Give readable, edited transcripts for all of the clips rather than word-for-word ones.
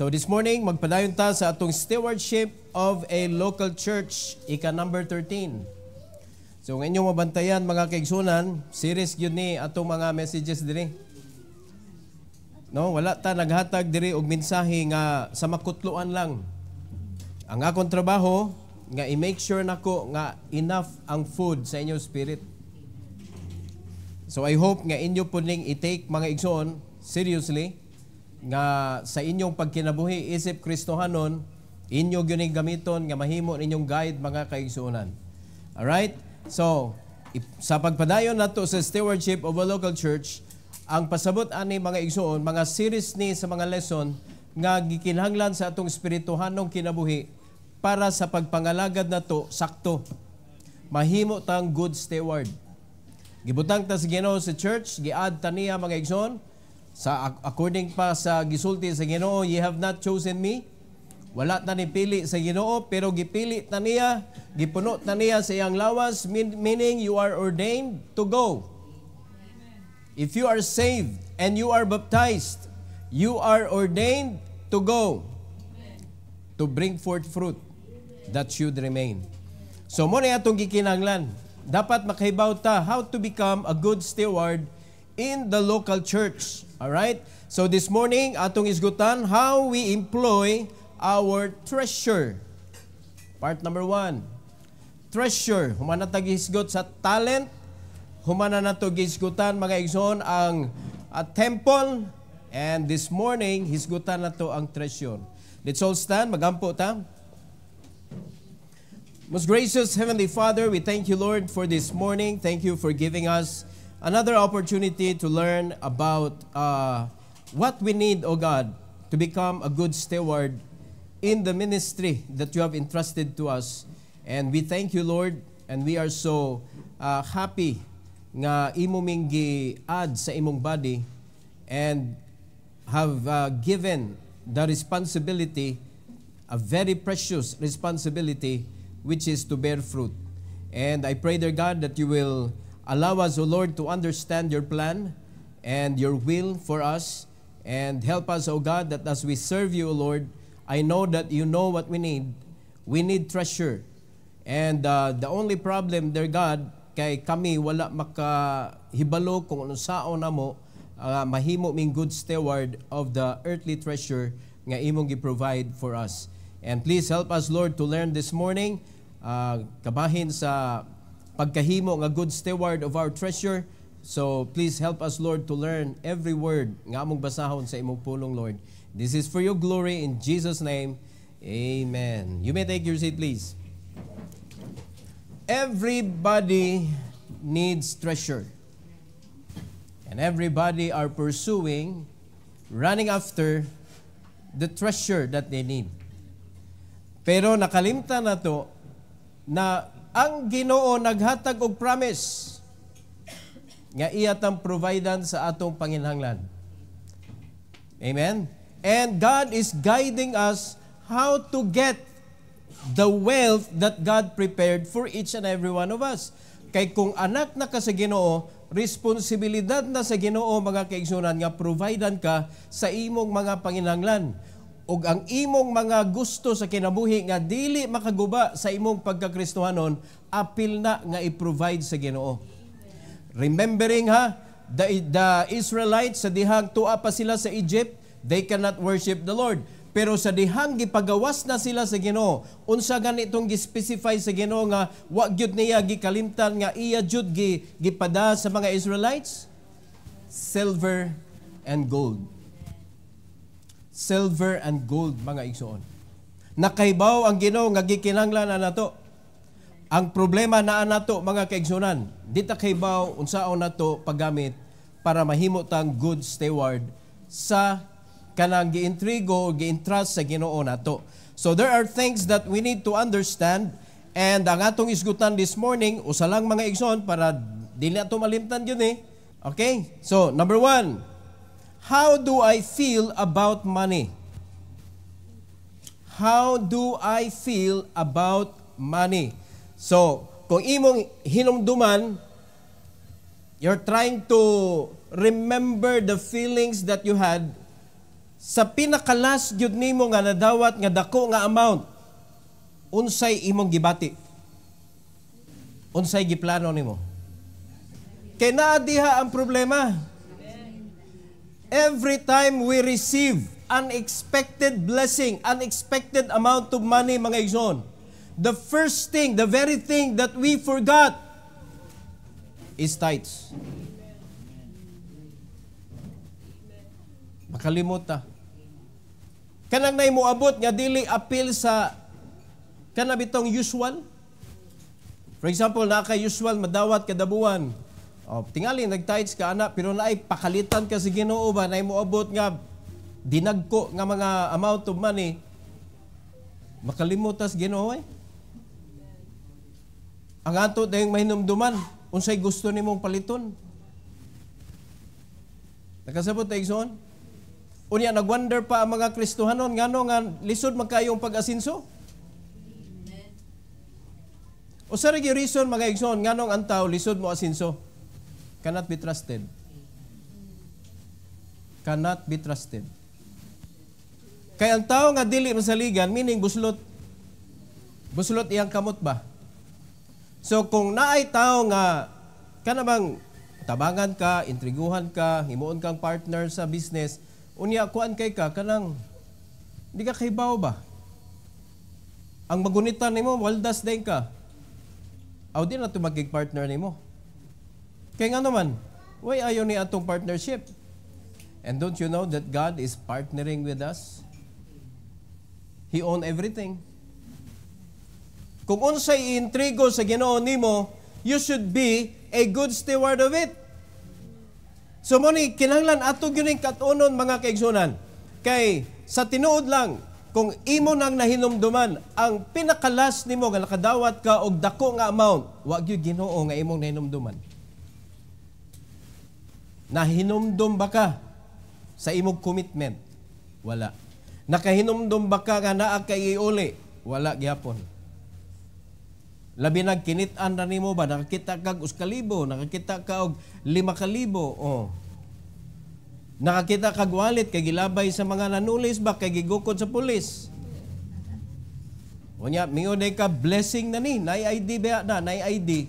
So this morning, magpadayon ta sa atong stewardship of a local church, ika number 13. So ng inyong mabantayan mga kaigsunan, series yun ni atong mga messages diri. No, wala ta naghatag diri og mensahe nga sa makutluan lang. Ang akong trabaho nga i-make sure nako nga enough ang food sa inyong spirit. So I hope nga inyo po ning i-take mga igsoon seriously nga sa inyong pagkinabuhi isip Kristohanon, inyo gyud gamiton nga mahimo ninyong guide mga kaigsuonan. All right? So, sa pagpadayon nato sa stewardship of a local church, ang pasabot ani mga igsuon, mga series ni sa mga lesson nga gikinahanglan sa atong espirituhanong kinabuhi para sa pagpangalagad nato sakto. Mahimo tang good steward. Gibutang ta sa Ginoo sa church, giad ta niya mga igsoon, sa according pa sa gisulti sa Ginoo, ye have not chosen me. Wala ta ni pili sa Ginoo, pero gipili ta niya, gipuno ta niya sa iyang lawas, meaning you are ordained to go. If you are saved and you are baptized, you are ordained to go, to bring forth fruit that should remain. So mo na atong gikinahanglan, dapat makahibaw ta how to become a good steward in the local church. All right? So this morning, atong isgutan how we employ our treasure. Part number 1. Treasure. Humana ta gisgot sa talent. Humana na to gisgutan mga igsoon ang temple. And this morning, hisgutan na to ang treasure. Let's all stand. Magampo ta. Most gracious Heavenly Father, we thank you, Lord, for this morning. Thank you for giving us another opportunity to learn about what we need, O God, to become a good steward in the ministry that you have entrusted to us. And we thank you, Lord, and we are so happy nga imo ming gi-add sa imong body and have given the responsibility, a very precious responsibility, which is to bear fruit. And I pray, dear God, that you will allow us, O Lord, to understand your plan and your will for us. And help us, O God, that as we serve you, O Lord, I know that you know what we need. We need treasure. And the only problem, dear God, kay kami wala makahibalo kung ano sao na mo, mahimo ming good steward of the earthly treasure nga imong gi-provide for us. And please help us, Lord, to learn this morning, kabahin sa pagkahimo nga good steward of our treasure. So please help us, Lord, to learn every word nga among basahon sa imong pulong, Lord. This is for your glory in Jesus' name. Amen. You may take your seat, please. Everybody needs treasure. And everybody are pursuing, running after the treasure that they need. Pero nakalimtan na to na ang Ginoo naghatag og promise nga iya tang providan sa atong panginhanglan. Amen? And God is guiding us how to get the wealth that God prepared for each and every one of us. Kay kung anak na ka sa Ginoo, responsibilidad na sa Ginoo mga kaigsunan nga providan ka sa imong mga panginhanglan. Og ang imong mga gusto sa kinabuhi nga dili makaguba sa imong pagkakristohanon, apil na nga i-provide sa Ginoo. Remembering the Israelites sa dihang tuwa pa sila sa Egypt, they cannot worship the Lord. Pero sa dihang gipagawas na sila sa Ginoo, unsa ganitong gi-specify sa Ginoo nga wa gyud niya gikalimtan nga iya jud gipada sa mga Israelites? Silver and gold. Silver and gold, mga igsoon. Nakaibaw ang Ginoo nga gikinahanglan na nato. Ang problema naa nato mga kaigsunan, di ta kaibaw unsaon nato paggamit para mahimo tang good steward sa kanang giintrigo o giintrust sa Ginoo nato. So there are things that we need to understand, and ang atong isgutan this morning usa lang mga igsoon para dili ato malimtan yun eh. Okay? So number 1, how do I feel about money? How do I feel about money? So, kung imong hinumduman, you're trying to remember the feelings that you had sa pinakalas gyud nimo nga nadawat nga dako nga amount, unsay imong gibati? Unsay giplano nimo? Kay naa diha ang problema. Every time we receive unexpected blessing, unexpected amount of money, mga igsoon, the first thing, the very thing that we forgot is tithes. Makalimot ta. Kanang nay moabot nga dili appeal sa kanabitong usual. For example, na kay usual madawat kada buwan. Tingali nag-tithes ka ana pero naay pakalitan ka sa Ginoo ba nay moabot nga dinagko nga mga amount of money. Makalimot tas Ginoo eh. Ang ato dayong mahinumduman, unsay gusto nimong paliton? Nakasabot ta igsoon? Unya nagwonder pa ang mga Kristohanon ngano nga lisod man kayong pag-asinso? O sa reason mga igsoon nganong ang tao lisod mo asinso? Cannot be trusted. Cannot be trusted. Kaya ang tao nga dili masaligan, meaning buslot. Buslot iyang kamot ba? So kung naay tao nga kanabang tabangan ka, intriguhan ka, himuon kang partner sa business, unya kuan kay ka kanang di ka kahibaw ba? Ang magunitan nimo waldas day ka. Aw di na to magig partner nimo. Kaya nga naman, why ayaw ni atong partnership? And don't you know that God is partnering with us? He owns everything. Kung unsay intrigo sa Ginoo nimo, you should be a good steward of it. So mo ni kinahanglan ato gyud katunon mga kaigsunan. Kay sa tinuod lang kung imo nang nahinumduman ang pinakalas nimo nga nakadawat ka og dako nga amount, wa gyud Ginoo nga imong nahinumduman. Nahinumdum ba ka sa imong commitment? Wala. Nakahinumdum ba ka nga naa kay iuli? Wala gyapon. Labi nagkinitan na nimo ba? Nakakita kag 1,000, nakakita ka og 5,000. Oh. Nakakita kag wallet kay gilabay sa mga nanulis ba kay gigukod sa pulis. Unya mingon day ka blessing na ni, nay ID ba na, nay ID.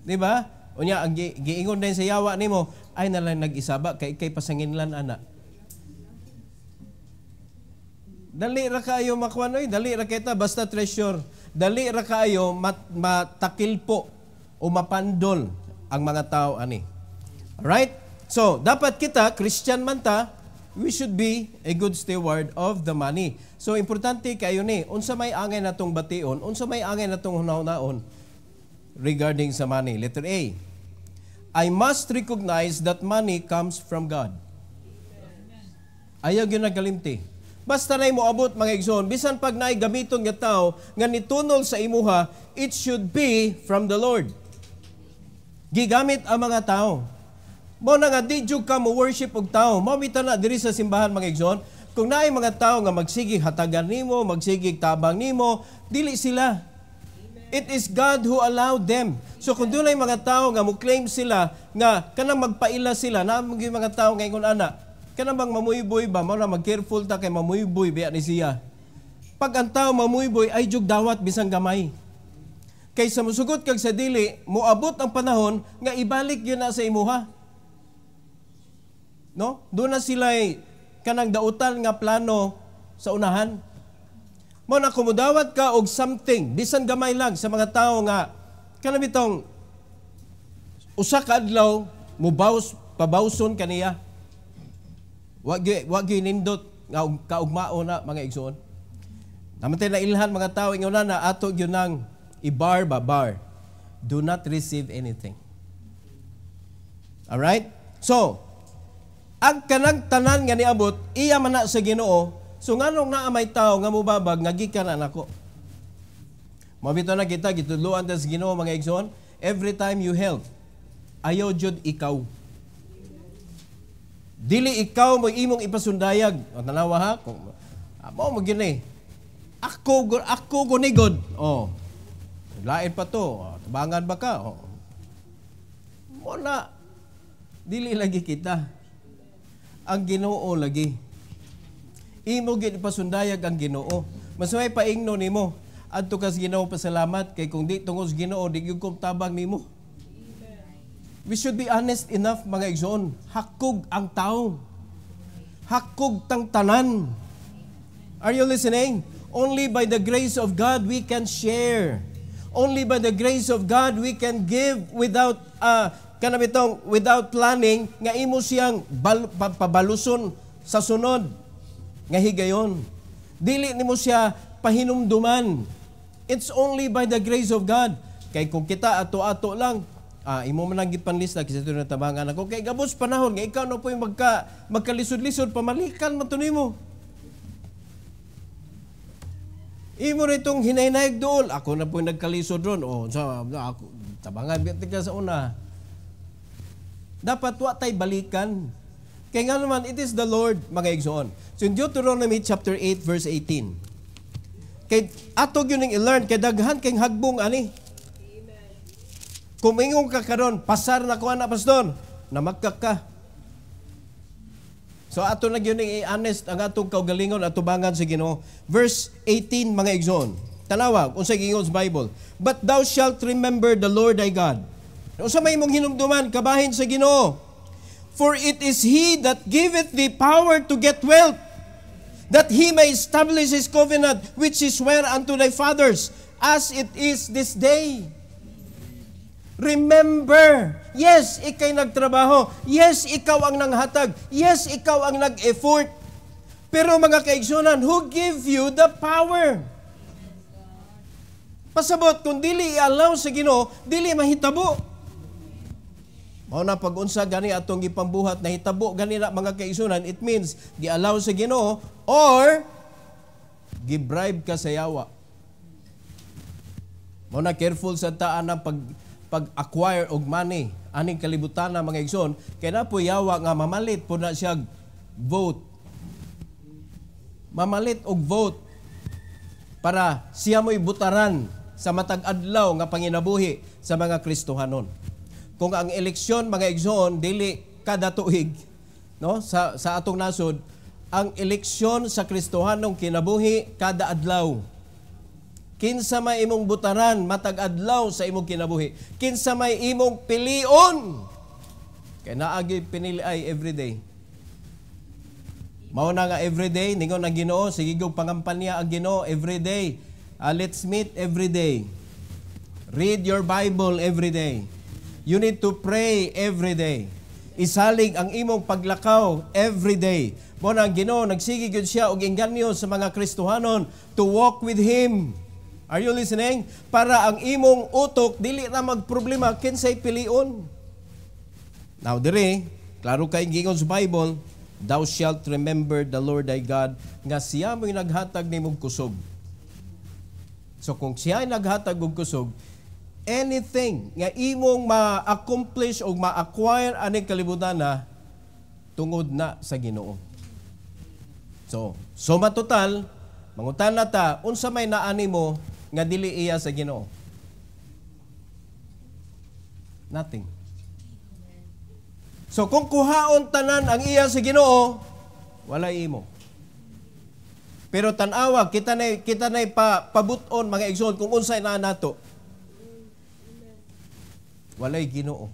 Di ba? Unya ang giingon din sa yawa nimo, ay nalang nag-isaba kay pasanginlan ana. Dali ra kayo makuan oy, dali ra kita basta treasure. Dali ra kayo matakilpo o mapandol ang mga tao ani. Alright? So, dapat kita Christian man ta, we should be a good steward of the money. So, importante kayo ni, unsa may angay natong bation, unsa may angay natong hunahon regarding sa money. Letter A, I must recognize that money comes from God. Ayaw yun nagalimti. Basta na'y moabot mga igsoon, bisan pag na'y gamiton nga tao, nga nitunol sa imuha, it should be from the Lord. Gigamit ang mga tao. Mo na nga di jud ka mo worship og tao. Mo bitaw na diri sa simbahan mga igsoon, kung naay mga tao nga magsigig hatagan nimo, magsigig tabang nimo, dili sila. It is God who allowed them. So kung dunay mga tao nga mo claim sila nga kanang magpaila sila, na mga tao nga ingon ana, kanang bang mamuyboy ba, mao na mag-careful ta kay mamuyboy biya ni siya. Pag ang tao mamuyboy ay jug dawat bisang gamay. Kay sa musugot kag sa dili, moabot ang panahon nga ibalik yun na sa imuha. No? Doon na sila kanang dautan nga plano sa unahan. Mo na kumudawat ka og something, bisan gamay lang sa mga tao nga kanang bitong usa ka adlaw pabawson kaniya. Wag gyud nindot nga kaugmao na mga igsoon. Namatay na ilhan mga tao ingon na ato gyud nang bar. Do not receive anything. All right? So, ang kanang tanan nga niabot iya man na sa Ginoo. So nganong naa may tao nga mubabag nga gikan na nako. Mabito na kita gitudloan ta sa Ginoo mga igsoon, every time you help, ayaw jud ikaw. Dili ikaw mo imong ipasundayag. O tanawa ha, mo magini. Ako gunigod. Oh. Lain pa to. Tabangan ba ka? Oh. Mo na dili lagi kita. ang Ginoo lagi. Imo gid ipasundayag ang Ginoo. Mas may paingno nimo adto kas Ginoo pasalamat kay kung di tungod sa Ginoo di gyud ko tabang nimo. We should be honest enough mga igsoon. Hakog ang tao. Hakog tang tanan. Are you listening? Only by the grace of God we can share. Only by the grace of God we can give without without planning nga imo siyang pabaluson sa sunod nga higayon. Dili nimo siya pahinumduman. It's only by the grace of God. Kay kung kita ato-ato lang, imo man ang gipanlista kasi ito natabangan ako. Kay gabos panahon nga ikaw na po yung magkalisod-lisod pamalikan man to nimo. Imo ritong hinay-nayag doon. Ako na po yung nagkalisod ron. Ako, tabangan bitika sa una. Dapat wa tay balikan. Kaya nga naman, it is the Lord, mga igsoon. So in Deuteronomy chapter 8, verse 18. Kay ato yun yung i-learn, kay daghan kayong hagbong ani. Kumingong ka karon, pasar na ko na, pastor, namagkak ka. So ato na yun i-honest ang atong kaugalingon at tubangan sa Ginoo. Verse 18, mga igsoon. Tanawa, kung sa gingon sa Bible. But thou shalt remember the Lord thy God. Unsa may mong hinumduman, kabahin sa Ginoo. For it is He that giveth thee power to get wealth, that He may establish His covenant, which He sware unto thy fathers, as it is this day. Remember, yes, ikay nagtrabaho. Yes, ikaw ang nanghatag. Yes, ikaw ang nag-effort. Pero mga kaigsunan, who give you the power? Pasabot, kung dili i-allow sa Ginoo, dili mahitabo. Mao na pag-unsa gani atong gipambuhat na hitabo gani na mga kaigsunan, it means gi-allow sa Ginoo or gi-bribe ka sa yawa. Mao na careful sa taan ng pag-acquire og money aning kalibutan na mga igsoon kay na po yawa nga mamalit po na siya vote. Mamalit og vote para siya mo'y butaran sa matag adlaw nga panginabuhi sa mga Kristohanon. Kung ang eleksyon mga igsoon dili kada tuig, no, sa atong nasod, ang eleksyon sa Kristohanong kinabuhi kada adlaw. Kinsa may imong butaran matag adlaw sa imong kinabuhi. Kinsa may imong pilion. Kay naagi pinili ay everyday. Mao na nga everyday ningon ang Ginoo, sige gog pangampanya ang Ginoo everyday. Let's meet every day. Read your Bible every day. You need to pray every day. Isalig ang imong paglakaw every day. Mao na ang Ginoo nagsige gyud siya og inganyo sa mga Kristohanon to walk with Him. Are you listening? Para ang imong utok dili na magproblema kinsay pilion. Now dire, klaro kay gingon sa Bible, thou shalt remember the Lord thy God nga siya mo'y naghatag nimong kusog. So kung siya ay naghatag og kusog, anything nga imong ma-accomplish o ma-acquire aning kalibutan na tungod na sa Ginoo. So, suma total, mangutan na ta, unsa may naani mo nga dili iya sa Ginoo? Nothing. So kung kuhaon tanan ang iya sa Ginoo, wala imo. Pero tan-awa kita nay pabuton mga igsoon kung unsay naa nato. Walay Ginoo.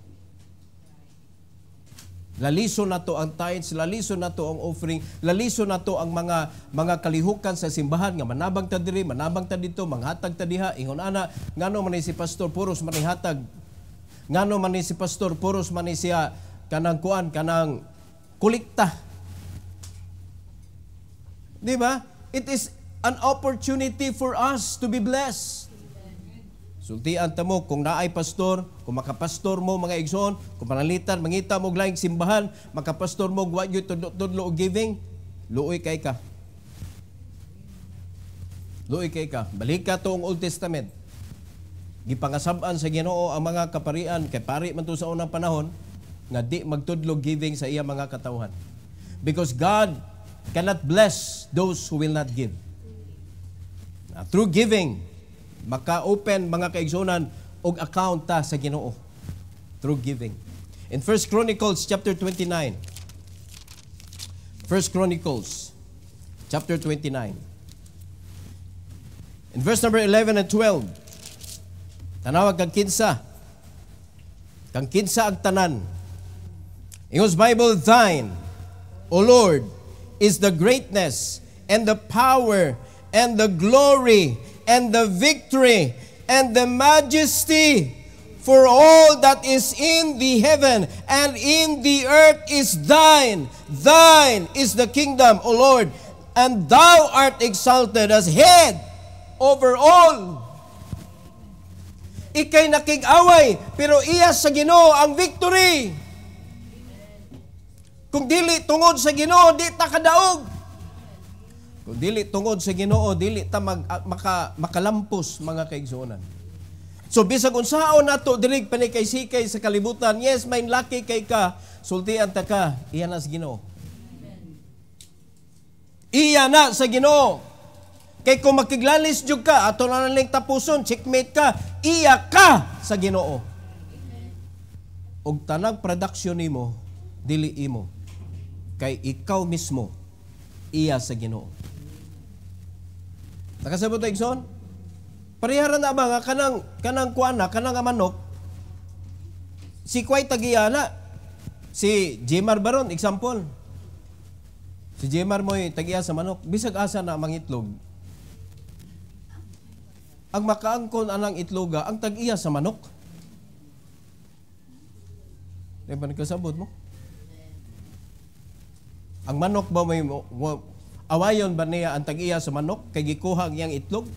Laliso na to ang tithes, laliso na to ang offering, laliso na to ang mga kalihukan sa simbahan nga manabang ta diri, manabang ta dito, manghatag ta diha, ingon ana, ngano man ni si pastor puros man ihatag. Ngano man ni si pastor puros man ni siya kanang kanang kulikta. Di ba? It is an opportunity for us to be blessed. Sultian ta mo kung naay pastor, kung makapastor mo mga igsoon, kung panalitan mangita mo laing simbahan, makapastor mo wa gyud tudlo og giving, luoy kay ka. Luoy kay ka. Balik ka to ang Old Testament. Gipangasab-an sa Ginoo ang mga kaparian kay pari man to sa unang panahon nga di magtudlo giving sa iya mga katawhan. Because God cannot bless those who will not give. Through giving, maka-open mga kaigsunan og account ta sa Ginoo through giving. In 1 Chronicles chapter 29, First Chronicles, chapter 29. In verse number 11 and 12, tanawag kang kinsa. Kang kinsa ang tanan. Ingos Bible, thine, O Lord, is the greatness and the power and the glory and the victory and the majesty, for all that is in the heaven and in the earth is thine. Thine is the kingdom, O Lord, and thou art exalted as head over all. Ika'y nakig-away, pero iya sa Ginoo ang victory. Kung dili tungod sa Ginoo, di ta kadaog. Kung dili tungod sa Ginoo, dili ta makalampos, mga kaigsuonan. So bisag unsaon nato diri panikay-sikay sa kalibutan, yes, may laki kay ka, sultian ta ka, iya na sa Ginoo. Iya na sa Ginoo. Kay kung makiglalis jud ka, ato na lang tapuson, checkmate ka, iya ka sa Ginoo. Og tanang production nimo, dili imo. Kay ikaw mismo, iya sa Ginoo. Nakasabot ta igsoon? Parihara na ba nga kanang kuana, kanang manok, si Kway Tagiyana, si Jemar Baron, example. Si Jemar mo'y tagiya sa manok, bisag asa na mangitlog. Ang makaangkon anang itloga, ang tag-iya sa manok. Di ba nagkasabot mo? Ang manok ba may awayon ba niya ang tag-iya sa manok kay gikuha ang iyang itlog?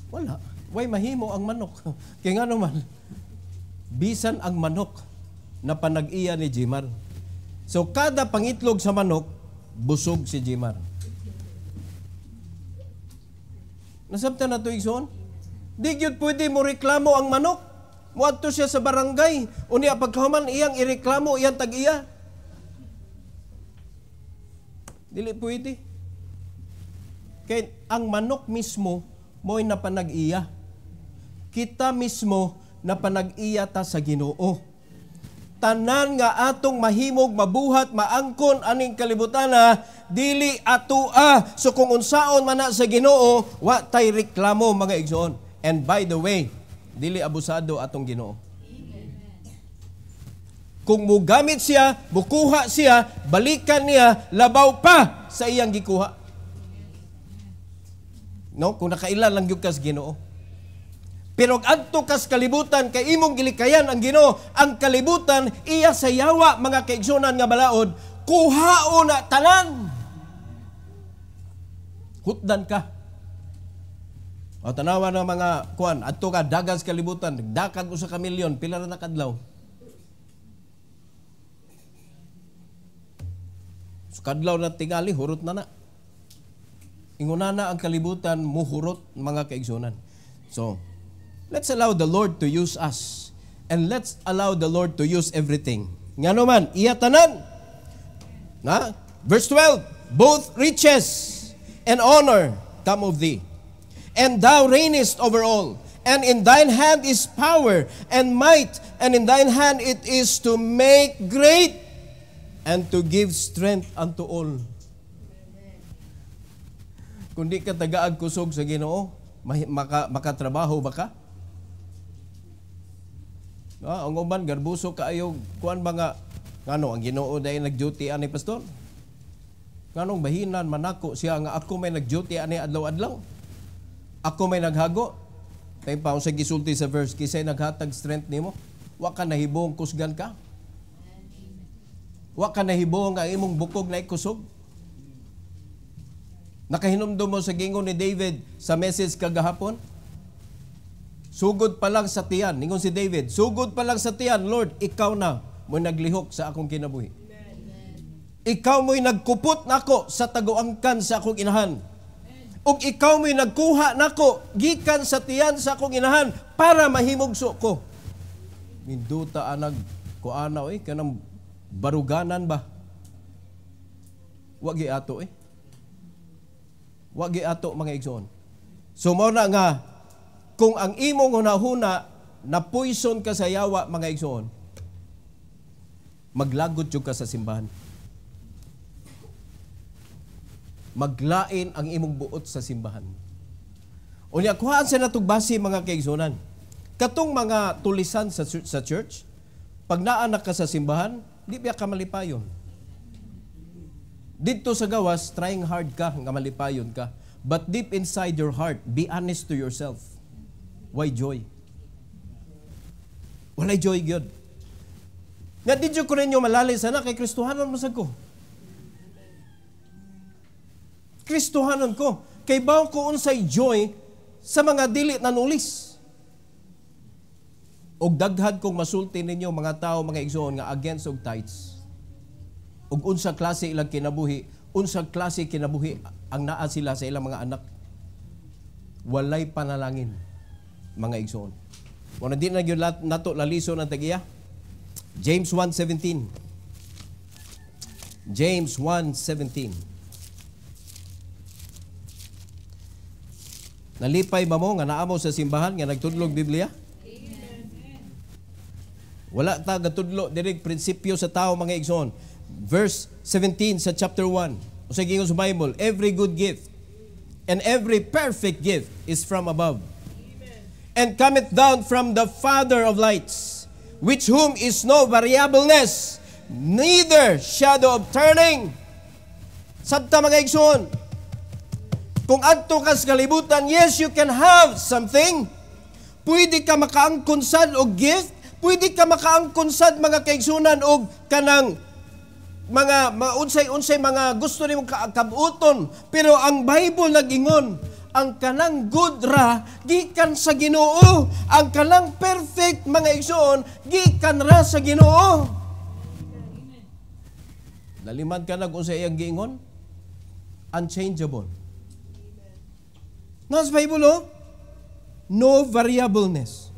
Wala. Way mahimo ang manok. Kaya nga naman, bisan ang manok na panag-iya ni Jimar. So kada pangitlog sa manok, busog si Jimar. Nasabtan na ito, Igsoon? Di gyud pwede mo reklamo ang manok. Muadto siya sa barangay. Unya pagkahuman iyang ireklamo, iyang tag-iya. Dili pwede. Kaya ang manok mismo, mo'y napanag-iya. Kita mismo, napanag-iya ta sa Ginoo. Tanan nga atong mahimog, mabuhat, maangkon, aning kalibutana, dili atua. So kung unsaon man na sa Ginoo, wa tay reklamo, mga igsoon. And by the way, dili abusado atong Ginoo. Kung mugamit siya, bukuha siya, balikan niya, labaw pa sa iyang gikuha. No? Kung nakailan lang yung kas Ginoo. Pero adto kas kalibutan, kay imong gilikayan ang Ginoo, ang kalibutan, iya sa yawa, mga kaigsunan nga balaod, kuhao na tanan. Hutdan ka. O tanawa ng mga kuan, adto ka dagas kalibutan, dakag usa ka milyon, pila ra nakadlaw. So kadlaw na tingali, hurot na. Inguna na ang kalibutan, muhurot, mga kaigsunan. So, let's allow the Lord to use us. And let's allow the Lord to use everything. Nga naman, iya tanan. Na? Verse 12, both riches and honor come of thee. And thou reignest over all. And in thine hand is power and might. And in thine hand it is to make great and to give strength unto all. Kung di ka tagaag kusog sa Ginoo, makatrabaho ba ka? Ang uban, garbuso kaayo, kuan ba nga, ang Ginoo dahil nag-duty ani pastor? Nganong bahinan, manako siya nga ako may nag-duty ani adlaw-adlaw? Ako may naghago? Kaya pa sa gisulti sa verse, kisay naghatag strength nimo, wa ka nahibong kusgan ka? Wa ka nahibong nga imong bukog na ikusog? Nakahinumdum mo sa gingon ni David sa message kagahapon? Sugod pa lang sa tiyan. Ningon si David, sugod pa lang sa tiyan, Lord, ikaw na mo'y naglihok sa akong kinabuhi. Ikaw mo'y nagkupot nako sa taguangkan sa akong inahan. Ug ikaw mo'y nagkuha nako gikan sa tiyan sa akong inahan para mahimugso ko. Minduta anag kuana kanang baruganan ba? Wagi ato Wagi ato mga igsoon. So mao na nga kung ang imong hunahuna na poison ka sa yawa mga igsoon, maglagot jud ka sa simbahan. Maglain ang imong buot sa simbahan. Unya kuhaan sa natong base mga kaigsunan. Katong mga tulisan sa church, pag naanak ka sa simbahan, di biya ka malipayon. Dito sa gawas, trying hard ka nga malipayon ka. But deep inside your heart, be honest to yourself. Why joy? Walay joy gyud. Nga di ko ninyo malali sana kay Kristohanon masag ko. Kristohanon ko. Kay bawo ko unsay joy sa mga dili nanulis. Og daghan kong masulti ninyo mga tao, mga igsoon nga against og tithes. Og unsa klase ilang kinabuhi, unsa klase kinabuhi ang naa sila sa ilang mga anak. Walay panalangin, mga igsoon. Wala di na gyud nato laliso ng tagiya. James 1:17. James 1:17. Nalipay ba mo nga naamo sa simbahan nga nagtudlog Biblia? Wala ta gatudlo diri prinsipyo sa tao mga igsoon. Verse 17 sa chapter 1. Usa gingon sa Bible, every good gift and every perfect gift is from above. And cometh down from the Father of lights, which whom is no variableness, neither shadow of turning. Sabta mga igsoon, kung adto ka sa kalibutan, yes, you can have something. Pwede ka makaangkon sad og gift, pwede ka makaangkon sad mga kaigsunan og kanang mga unsay mga gusto nimong kabuton. Pero ang Bible nag-ingon, ang kanang good ra gikan sa Ginoo, ang kanang perfect mga igsoon gikan ra sa Ginoo. Nalimad ka na kung sa iyang giingon, unchangeable. Nasa Bible, no variableness.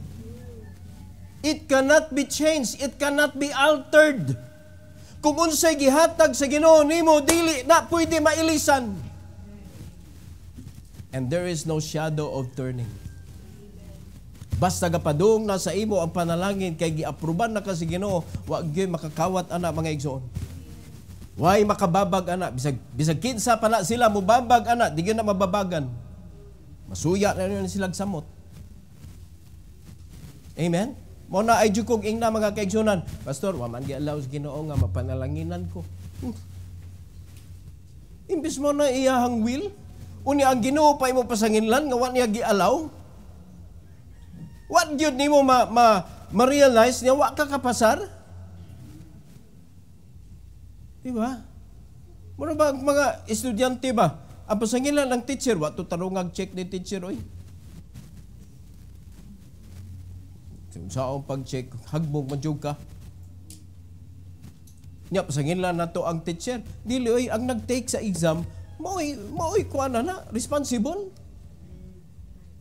It cannot be changed. It cannot be altered. Kung unsay gihatag sa Ginoo nimo, dili na pwede mailisan. And there is no shadow of turning. Basta gapadung na sa imo ang panalangin kay giaproban na ka sa Ginoo, wa gyud makakawat ana mga igsoon. Way makababag ana, bisag kinsa pa na sila mobabag ana, di gyud na mababagan. Masuya na rin silang samot. Amen? Mo na ay jukog ingna mga kaigsunan, Pastor, wa man gi-allow sa Ginoo nga mapanalanginan ko. Imbis mo na iyahang will, uni ang Ginoo pa imo pasanginlan nga wa niya gi-allow. What gyud nimo ma-realize niya wa ka kapasar? Diba? Mura ba mga estudyante ba? Ang pasangilan ng teacher, wa to tarungag check ni teacher, oy. Saan pag-check, hagbog madyog ka. Nya, pasangilan na to ang teacher. Dili, oy, ang nag-take sa exam, maoy kuha na, responsible.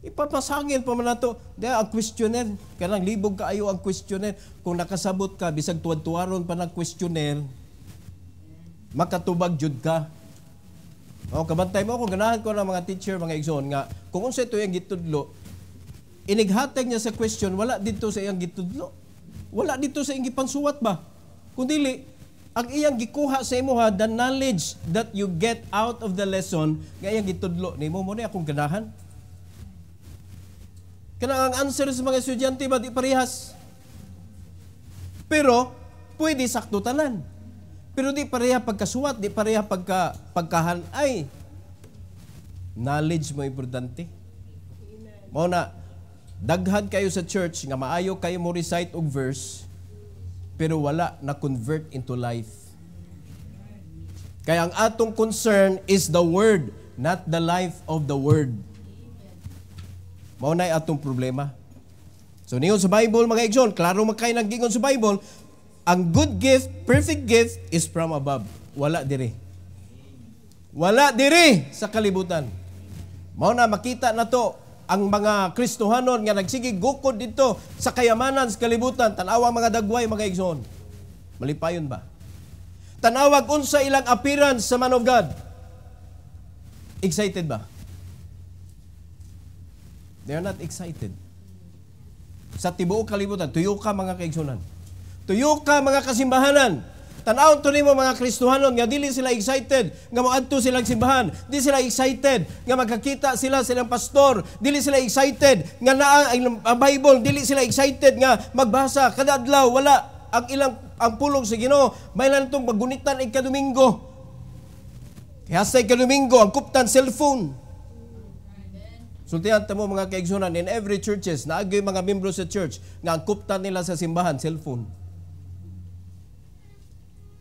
Ipapasangin pa man na to. Dahil ang questionnaire, kanang libog kaayo ang questionnaire. Kung nakasabot ka, bisag tuwad-tuwaron pa ng questionnaire, makatubag jud ka. O, kabantay mo ako, ganahan ko ng mga teacher, mga igsoon, nga, kung unsa ito yung gitudlo, inighatag niya sa question, wala dito sa iyang gitudlo. Wala dito sa iyang gipansuwat ba? Kung dili, ang iyang gikuha sa imo ha, the knowledge that you get out of the lesson, nga iyang gitudlo, nimo mo na akong ganahan. Kanang ang answer sa mga estudyante ba, di parehas. Pero, pwede sakto tanan. Pero di pareha pagkasuwat, di pareha pagkahan. Ay, knowledge mo importante. Mao na, daghan kayo sa church, nga maayo kayo mo recite og verse, pero wala na convert into life. Kaya ang atong concern is the word, not the life of the word. Mao na atong problema. So niyon sa Bible, mga igsoon, klaro magkay naggingon sa Bible, ang good gift, perfect gift is from above. Wala diri. Wala diri sa kalibutan. Mao na makita na to ang mga Kristohanon nga nagsige gukod dito sa kayamanan sa kalibutan. Tanawang mga dagway, mga igsoon. Malipayon ba? Tanawag unsa ilang appearance sa man of God. Excited ba? They are not excited. Sa tibuok kalibutan, tuyo ka mga kaigsunan. Tuyo ka mga kasimbahanan. Tanawon to nimo mga Kristohanon nga dili sila excited nga moadto silang simbahan. Di sila excited nga magkakita sila silang pastor. Dili sila excited nga naa ang Bible. Dili sila excited nga magbasa kada adlaw. Wala ang pulong sa Ginoo. May lang itong magunitan ika Domingo. Kaya sa ika Domingo ang kuptan cellphone. Sultihan tamo mga kaigsunan, in every churches naagay mga membro sa church nga ang kuptan nila sa simbahan cellphone.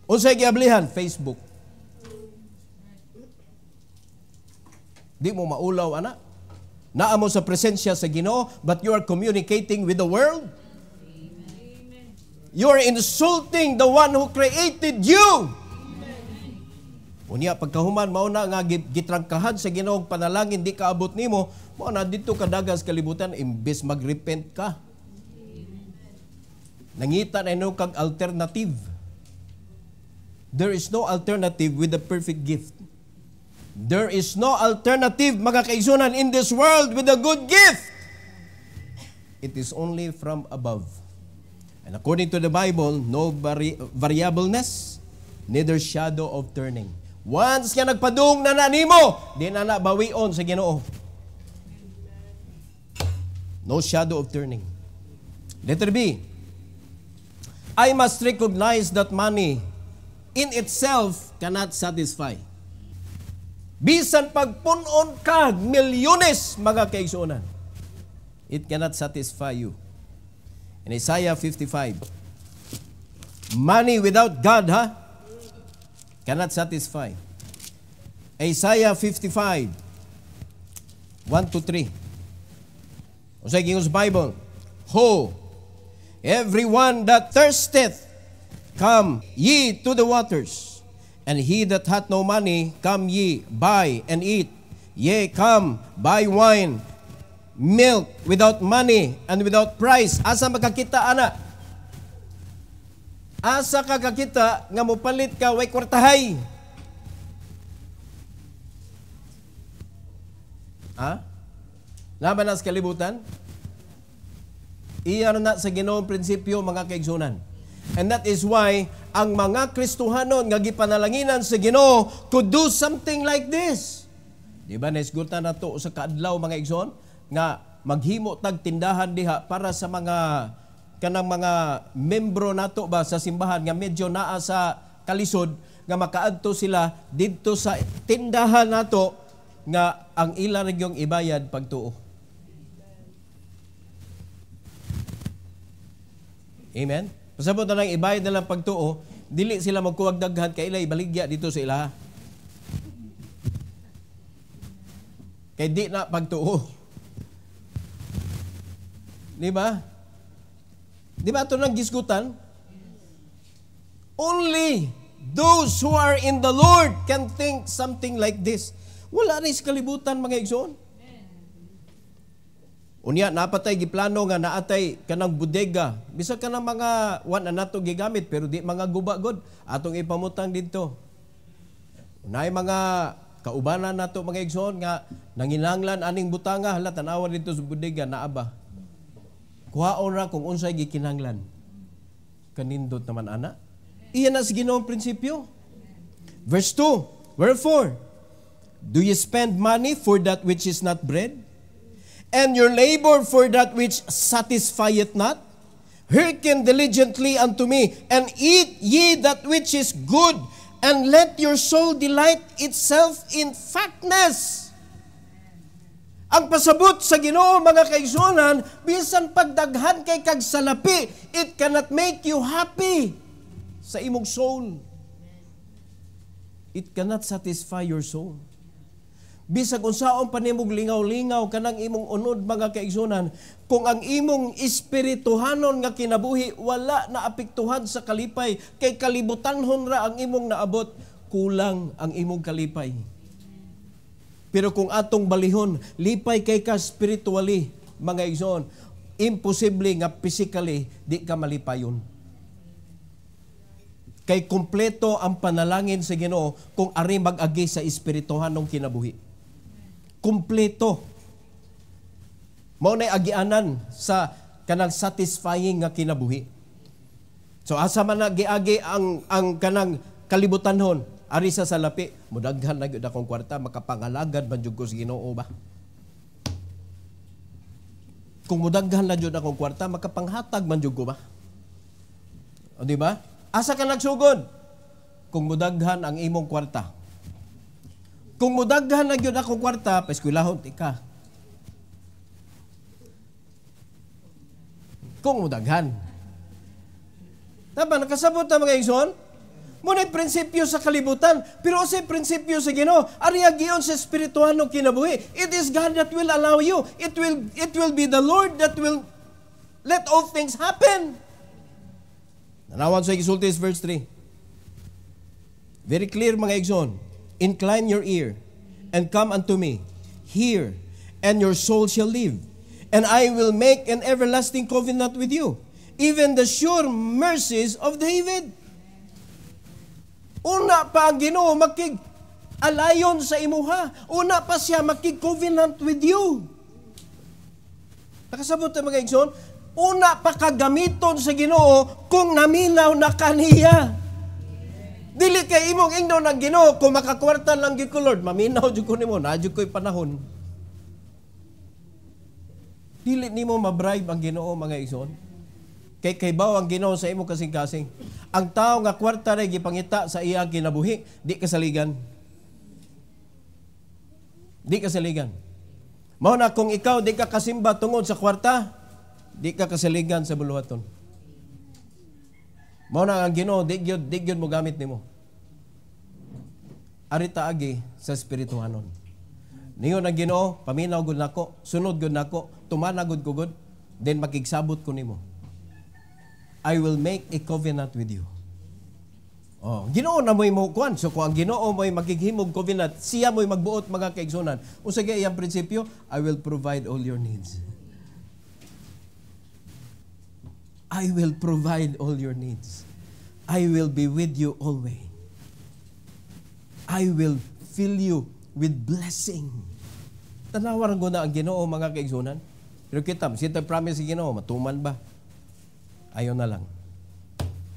Unsay giablihan? Facebook. Di mo maulaw, ana. Naa mo sa presensya sa Ginoo, but you are communicating with the world. You are insulting the one who created you. Unya, pagkahuman, mauna nga gitrangkahan sa Ginoo panalangin, di kaabot nimo, mauna dito kadagas kalibutan, imbes mag-repent ka. Nangita na ino kag alternative. There is no alternative with the perfect gift. There is no alternative, mga kaigsunan, in this world with a good gift. It is only from above. And according to the Bible, no variableness, neither shadow of turning. Once nga nagpadung na nimo, di na bawion sa Ginoo. No shadow of turning. Letter B. I must recognize that money in itself cannot satisfy. Bisan pagpunon ka, milyones mga kaigsunan, it cannot satisfy you. In Isaiah 55, money without God, cannot satisfy. Isaiah 55, 1-3. O sa King's Bible, Ho, everyone that thirsteth, come ye to the waters, and he that hath no money, come ye, buy and eat. Yea, come, buy wine, milk without money and without price. Asa makakita, ana? Asa kakakita nga mopalit ka way kwartahay? Laban na sa kalibutan? Iyan na sa Ginoong prinsipyo, mga kaigsunan. And that is why ang mga Kristohanon nga gipanalanginan sa Ginoo could do something like this. Di ba naisgutan na to sa kaadlaw, mga igsoon, nga maghimo tag tindahan diha para sa mga kanang mga membro nato ba sa simbahan nga medyo naa sa kalisod nga makaadto sila didto sa tindahan nato nga ang ila nagyong ibayad pagtuo. Amen. Pasabot na lang ibayad na lang pagtuo, dili sila magkuwag daghan kay ilay baligya dito sa ilaha. Kay di na pagtuo. Di ba? Di ba ito nang gisgutan? Only those who are in the Lord can think something like this. Wala na sa kalibutan, mga igsoon. Unya, napatay giplano nga naatay kanang bodega. Bisa kanang mga wan na nato gigamit, pero di mga gubagod. Atong ipamutang dito. Unay mga kaubanan nato, mga igsoon, nga nanginanglan aning butanga, hala, tanawan dito sa bodega, naaba. Kuhaon ra kung unsay gikinanglan. Kanindot naman, ana. Iyan na sa Ginoong prinsipyo. Verse 2, wherefore, do you spend money for that which is not bread? And your labor for that which satisfieth not? Hearken diligently unto me, and eat ye that which is good, and let your soul delight itself in fatness. Ang pasabot sa Ginoo, mga kaigsuonan, bisan pagdaghan kay kag salapi, it cannot make you happy sa imong soul. It cannot satisfy your soul. Bisag unsaon pa nimog lingaw-lingaw kanang imong unod, mga kaigsuonan, kung ang imong espirituhanon nga kinabuhi wala na apektuhan sa kalipay, kay kalibutanhon ra ang imong naabot, kulang ang imong kalipay. Pero kung atong balihon, lipay kay ka spiritually, mga igsoon, imposible nga physically di ka malipayon. Kay kompleto ang panalangin sa Ginoo kung ari mag-agi sa espirituhanong kinabuhi. Kompleto. Mao nay agianan sa kanang satisfying nga kinabuhi. So asa man na giagi ang kanang kalibutanhon, ari sa salapi, mudaghan na gyud akong kwarta, makapangalagad man jud ko sa Ginoo ba? Kung mudaghan na jud akong kwarta, makapanghatag man jud ko ba? O di ba? Asa ka nagsugod? Kung mudaghan ang imong kwarta. Kung mudaghan na gyud akong kwarta, paeskwelahon ti ka. Kung mudaghan. Tama, nakasabot na mga igsoon? Muna'y prinsipyo sa kalibutan, pero sa prinsipyo sa Ginoo, ariya giyon sa espirituhan ng kinabuhi. It is God that will allow you. It will be the Lord that will let all things happen. Nanawan sa Exultes verse 3. Very clear mga igsoon. Incline your ear and come unto me. Hear, and your soul shall live. And I will make an everlasting covenant with you, even the sure mercies of David. Una pa ang Ginoo makig-alayon sa imuha. Una pa siya makig-covenant with you. Nakasabot na mga igsoon, una pa kagamiton sa Ginoo kung naminaw na kaniya. Dili kay imong ingnaw ng Ginoo kung makakwarta lang gyud ko Lord, maminaw jud ko nimo, nadyo ko'y panahon. Dili nimo mabribe ang Ginoo mga igsoon. Kay baw ang Ginoo sa imo kasing-kasing. Ang tao nga kwarta ray gipangita sa iyang kinabuhi, di kasaligan. Di kasaligan. Mao na kung ikaw di ka kasimba tungod sa kwarta, di ka kasaligan sa buluhaton. Mao na ang Ginoo di gyud mo gamit nimo. Ari taagi sa espirituhanon. Ningon ang Ginoo, paminaw gud nako, sunod gud nako, tumanagod ko gud, then makigsabot ko nimo. I will make a covenant with you. Oh, Ginoo na mo'y kuan. So kung ang Ginoo mo'y makighimog covenant, siya mo'y magbuot mga kaigsunan. Unsa gay iyang prinsipyo? I will provide all your needs. I will provide all your needs. I will be with you always. I will fill you with blessing. Tanawaran ko na ang Ginoo mga kaigsunan. Pero kita, sinta promise si Ginoo, matuman ba? Ayaw na lang.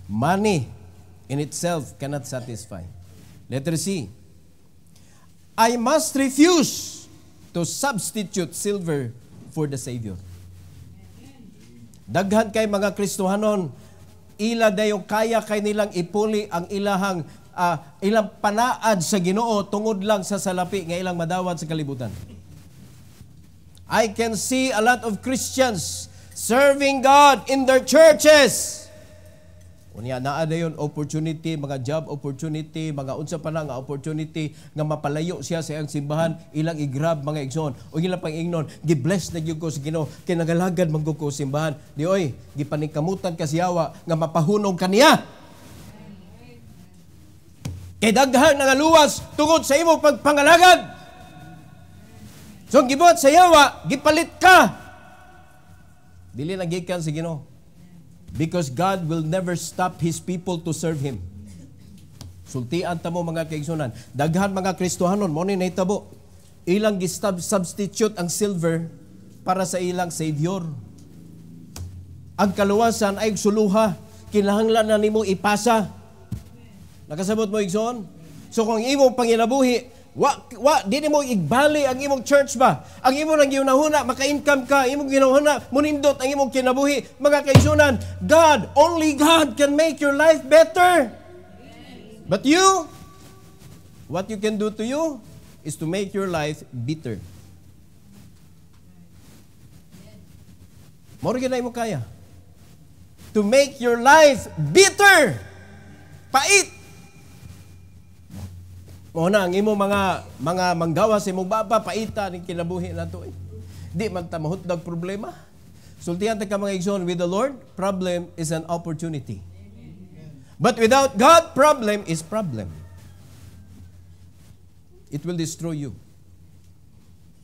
Money in itself cannot satisfy. Letter C. I must refuse to substitute silver for the Savior. Daghan kay mga Kristohanon, ila dayo kaya kay nilang ipuli ang ilang panaad sa Ginoo tungod lang sa salapi nga ilang madawat sa kalibutan. I can see a lot of Christians serving God in their churches. Unya naa dayon opportunity, mga job opportunity, mga unsa pa na nga opportunity nga mapalayo siya sa iyang simbahan, ilang i-grab mga igsoon. O ilang pang ingnon, gi-bless na gyud ko sa Ginoo, kay nagalagad man ko simbahan. Di oy, gipaningkamutan ka siyawa nga mapahunong kaniya. Kay daghan nga luwas tungod sa imo pagpangalagad. So gibuhat sa yawa, gipalit ka. Dili na gikan sa Ginoo. Because God will never stop His people to serve Him. Sultian ta mo mga kaigsunan. Daghan mga Kristohanon, mo ni nahitabo. Ilang substitute ang silver para sa ilang Savior. Ang kaluwasan ay suluha. Kinahanglan na nimo ipasa. Nakasabot mo igsoon? So kung imong panginabuhi, di mo igbali ang imong church ba? Ang imo nang ginahuna, maka-income ka, imong ginahuna, munindot ang imong kinabuhi. Mga kaigsunan, only God can make your life better. But you, what you can do to you is to make your life bitter. Moro gyud na imo kaya. To make your life bitter. Pait. Muna ang imo mga manggawa sa imong baba, paita ning kinabuhi nato. Di man ta mahutdag problema. Sultihan ta ka mga igsoon, with the Lord, problem is an opportunity. But without God, problem is problem. It will destroy you.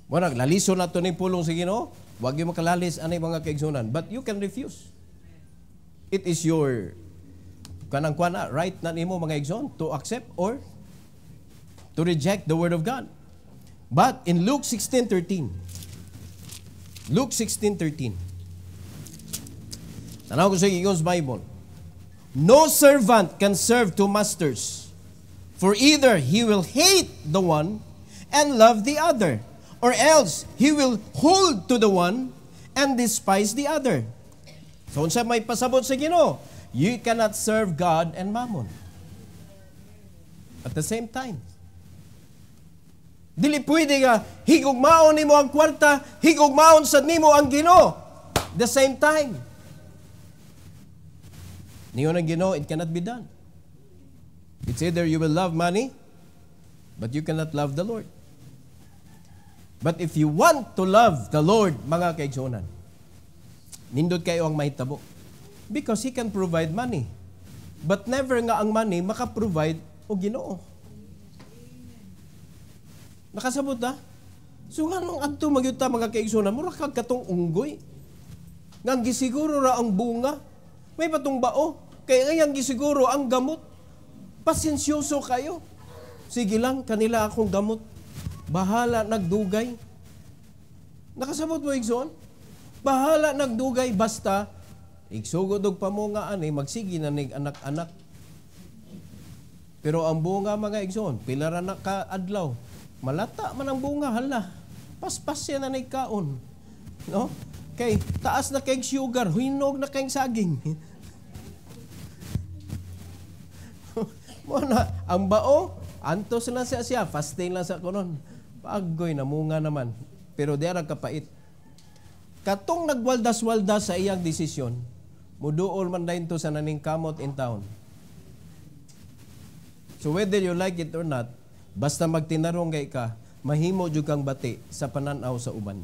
Muna, laliso na to ning pulong sa Ginoo, wag yung makalalis anay mga kaigsunan. But you can refuse. It is your kanang-kuana, right na nimo mga igsoon, to accept or to reject the Word of God. But in Luke 16:13, Luke 16:13, tanaw ko sa Gigons Bible, No servant can serve two masters, for either he will hate the one and love the other, or else he will hold to the one and despise the other. So unsa may pasabot sa Ginoo, you cannot serve God and mammon at the same time. Dili pwede nga higugmaon nimo ang kwarta, higugmaon sad nimo ang Ginoo the same time. Niyo ang Ginoo, it cannot be done. It's either you will love money, but you cannot love the Lord. But if you want to love the Lord, mga kaigsunan, nindot kayo ang mahitabo. Because He can provide money. But never nga ang money makaprovide o Ginoo. Nakasabot na? So nga nung adto magyuta mga kaigsunan, mura kag katong unggoy. Nga gisiguro ra ang bunga. May patong bao. Kaya ngayang gisiguro ang gamot. Pasensyoso kayo. Sige lang, kanila akong gamot. Bahala nagdugay. Nakasabot mo, Igsoon? Bahala nagdugay, basta igsugod og pamunga ani, magsigi na nig anak-anak. Pero ang bunga, mga Igsoon, pila ra na ka adlaw. Malata man ang bunga, hala. Paspas yan na nagkaon. No? Kay taas na kayong sugar, hinog na kayong saging. Muna, ang bao, antos lang siya, fasting lang sa kunon. Pagoy, namunga naman. Pero diarang kapait. Katong nagwaldas-waldas sa iyang desisyon, muduol man dahin to sa naning kamot in town. So whether you like it or not, basta magtinarong kay ka, mahimo jud kang bati sa pananaw sa uban.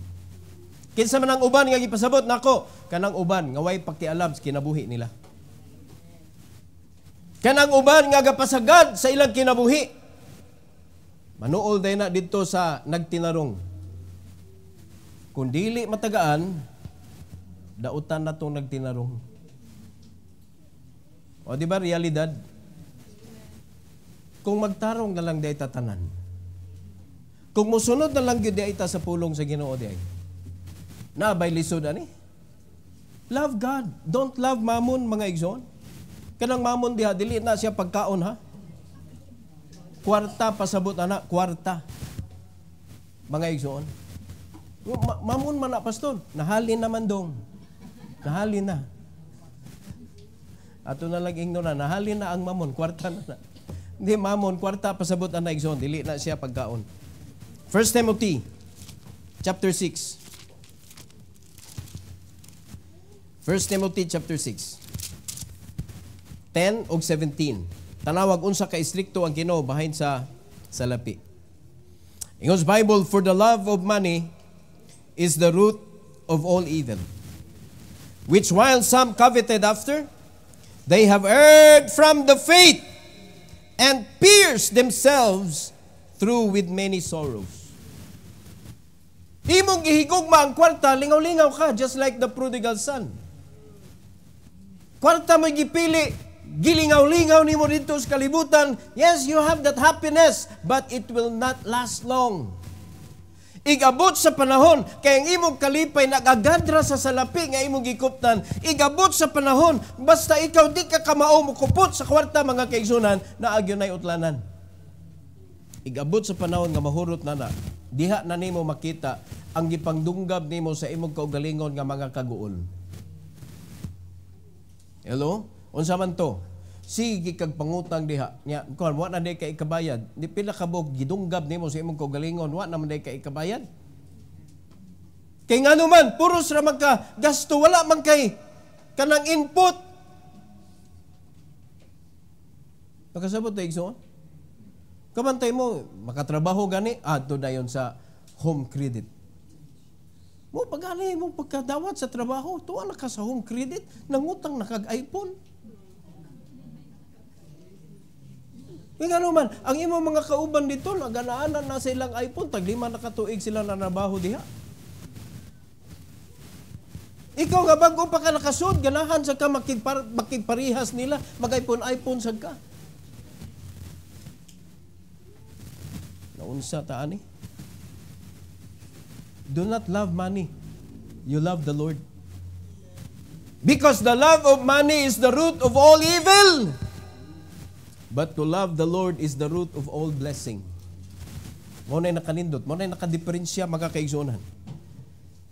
Kinsa man ang uban nga gipasabot nako, kanang uban nga way pakialam sa kinabuhi nila. Kanang uban nga gapasagad sa ilang kinabuhi. Manuol day na dito sa nagtinarong. Kung dili matagaan, dautan na itong nagtinarong. O di ba realidad? Kung magtarong na lang day tatanan. Kung musunod na lang yun day ta sa pulong sa Ginoo day. Nabay lisod ani? Love God. Don't love mammon, mga igsoon. Kanang mammon diha, dili na siya pagkaon ha. Kwarta, pasabot na, kwarta. Mga igsoon. Mammon man na, pastor. Nahalin naman dong. Nahalin na. Ato na lang ignoran, nahalin na ang mammon, kwarta na. Hindi mammon, kwarta, pasabot na igsoon. Dili na siya pagkaon. 1 Timothy, chapter 6. 1 Timothy, chapter 6. 10 o 17. Tanawag unsa ka istrikto ang Ginoo bahin sa salapi. Ingos Bible, for the love of money is the root of all evil, which while some coveted after, they have erred from the faith and pierced themselves through with many sorrows. Imong gihigugma ang kwarta, lingaw-lingaw ka, just like the prodigal son. Kwarta mo gipili, gilingaw-lingaw nimo dito sa kalibutan. Yes, you have that happiness, but it will not last long. Igabot sa panahon, kaya ang imong kalipay nagagadra sa salapi nga imong gikuptan. Igabot sa panahon, basta ikaw di ka kamao mo kupot sa kwarta, mga kaigsunan, na agyon ay utlanan. Igabot sa panahon nga mahurot na diha na nimo makita ang gipangdunggab nimo sa imong kaugalingon nga mga kaguol. Hello? Unsa man to? Sige kag pangutang diha. Nya, kon wa na day kay ikabayad. Di pila ka bog gidunggab nimo sa imong kaugalingon, wa na man day kay ikabayad. Kay ngano man, puros ra man ka gasto, wala man kay kanang input. Nakasabot ta igsoon? Kamantay mo, makatrabaho gani, adto dayon sa home credit. Mo pagani mo pagkadawat sa trabaho, tuwa na ka sa home credit, nangutang na kag iPhone. Kaya naman, ang imong mga kauban dito, naganaanan na sa ilang iPhone, taglima na katuig sila na nabaho diha. Ikaw nga bago pa ka nakasud, ganahan sa ka makigparihas nila, mag-iPhone sa ka. Naunsa taan eh. Do not love money. You love the Lord. Because the love of money is the root of all evil. But to love the Lord is the root of all blessing. Mo na nakanindot, mo na nakadiferensya mga kaigsunan.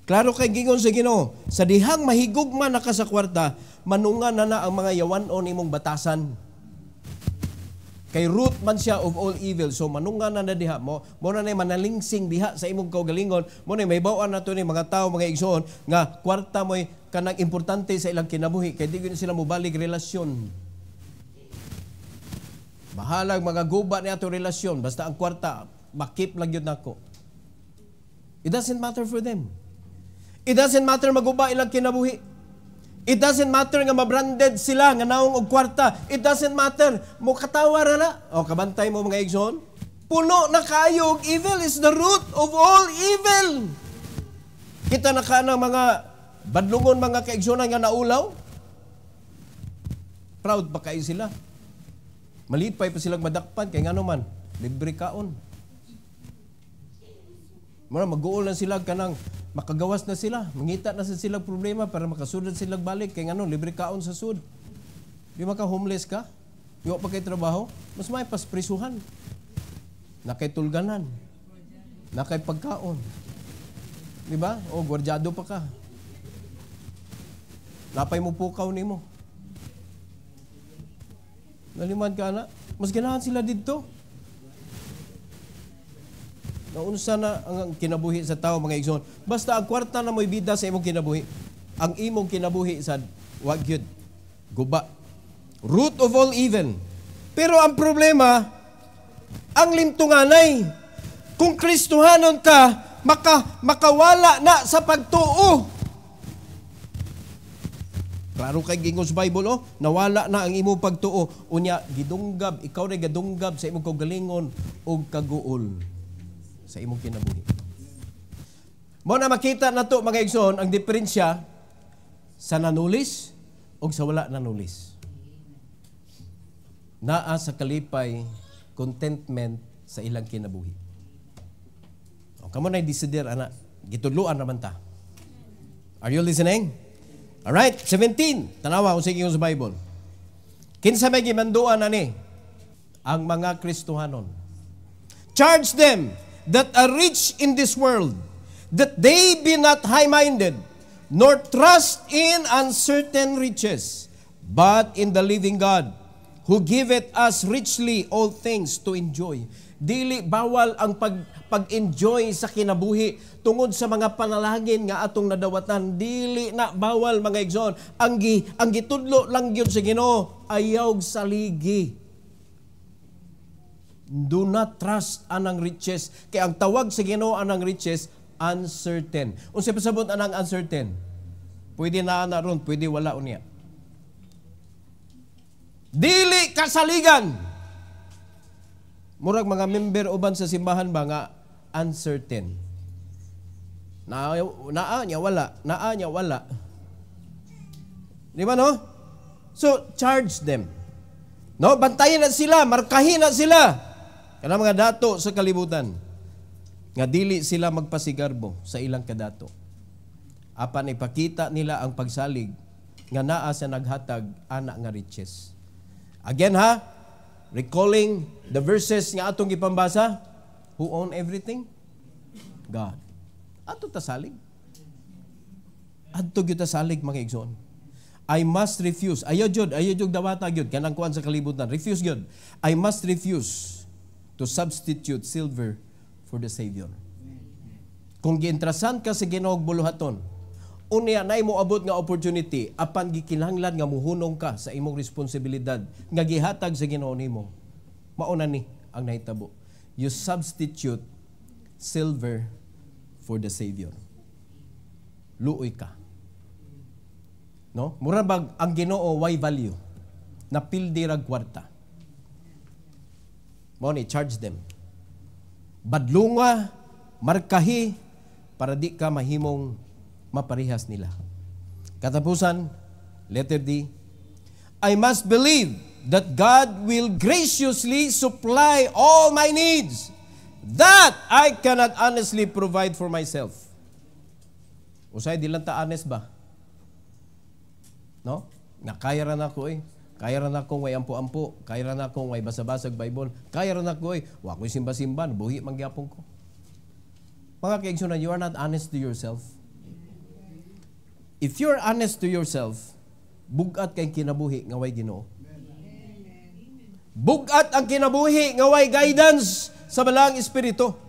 Klaro kay gingon sa Ginoo, sa dihang mahigugma na ka sa kwarta, manungan na ang mga yawanon imong batasan. Kay root man siya of all evil. So manungan na diha mo na manalingsing diha sa imong kaugalingon, mo na may bawaan nato ni mga tao, mga igsoon nga kwarta mo'y kanang importante sa ilang kinabuhi kay di gyud sila mobalig relasyon. Bahalag mga guba ni ato relasyon basta ang kwarta makip lang yun nako. It doesn't matter for them. It doesn't matter maguba ilang kinabuhi. It doesn't matter nga mabranded sila nga naong og kwarta. It doesn't matter mo katawa ra na. O kabantay mo mga igsoon. Puno na kayo og evil is the root of all evil. Kita na ka ng mga badlungon mga kaigsunan nga naulaw. Proud pa kayo sila. Malipay pa silang madakpan kay ngano man libre kaon. Mura mag-uol na sila kanang makagawas na sila, mangita na sa silang problema para makasudad silang balik kay ngano libre kaon sa sud. Di maka homeless ka, di pa kay trabaho, mas may pasprisuhan. Nakay tulganan. Nakay pagkaon. Di ba? O gwardyado pa ka. Napay mo pukaw nimo. Naliman ka na, mas ganahan sila dito. Naunsa na ang kinabuhi sa tao mga igsoon. Basta ang kwarta na mo'y bida sa imong kinabuhi. Ang imong kinabuhi sa wag yun. Guba. Root of all evil. Pero ang problema, ang limtunganay. Kung Kristohanon ka, makawala na sa pagtuo. Klaro kay gingon sa Bible, nawala na ang imong pagtuo. Unya, gidunggab, ikaw na gadunggab sa imong kaugalingon o kaguol sa imong kinabuhi. Mo na makita na to mga igsoon ang diferensya sa nanulis o sa wala nanulis. Naa sa kalipay contentment sa ilang kinabuhi. O kamo na desider ana, gitudloan naman ta. Are you listening? All right, 17. Tanawa kung sige sa Bible. Kinsa may gimanduan ani ang mga Kristohanon. Charge them that are rich in this world, that they be not high-minded, nor trust in uncertain riches, but in the living God, who giveth us richly all things to enjoy. Dili bawal ang pag-enjoy sa kinabuhi tungod sa mga panalangin nga atong nadawatan. Dili na bawal mga igsoon. Ang gitudlo lang gyud sa Ginoo, ayaw saligi. Do not trust anang riches. Kaya ang tawag sa Ginoo anang riches, uncertain. Unsa pasabot anang uncertain? Pwede na ron, pwede wala unya. Dili kasaligan. Murag mga member uban sa simbahan ba nga uncertain. Naa niya wala. Di ba no? So charge them. No, bantayan na sila, markahin na sila. Kana mga dato sa kalibutan nga dili sila magpasigarbo sa ilang kadato. Apan ipakita nila ang pagsalig nga naa sa naghatag ana nga riches. Again ha, recalling the verses nga atong gipambasa, who own everything? God. Ato ta salig. Adto gyud ta salig mga igsoon. I must refuse. Ayaw jud dawata gyud kanang kuan sa kalibutan. Refuse gyud. I must refuse to substitute silver for the Savior. Kung giintrasan ka sa Ginoo buluhaton, unya nay mo abot nga opportunity apan gikinahanglan nga muhunong ka sa imong responsibilidad nga gihatag sa Ginoo nimo. Mao na ni ang nahitabo. You substitute silver for the Savior. Luoy ka. No? Mura bag ang Ginoo way value. Napildi rag kwarta. Mao ni charge them. Badlunga, markahi para di ka mahimong maparihas nila. Katapusan, letter D. I must believe that God will graciously supply all my needs that I cannot honestly provide for myself. Usay di lang ta honest ba? No? Nga kaya ra nako Kaya ra nako way ampo-ampo, kaya ra nako way basa-basag Bible, kaya ra nako wa ko'y simba-simba, buhi man gyapon ko. Mga kaigsunan, you are not honest to yourself. If you're honest to yourself, bugat kay kinabuhi nga way Ginoo. Bugat ang kinabuhi nga way guidance sa Balaang Espiritu.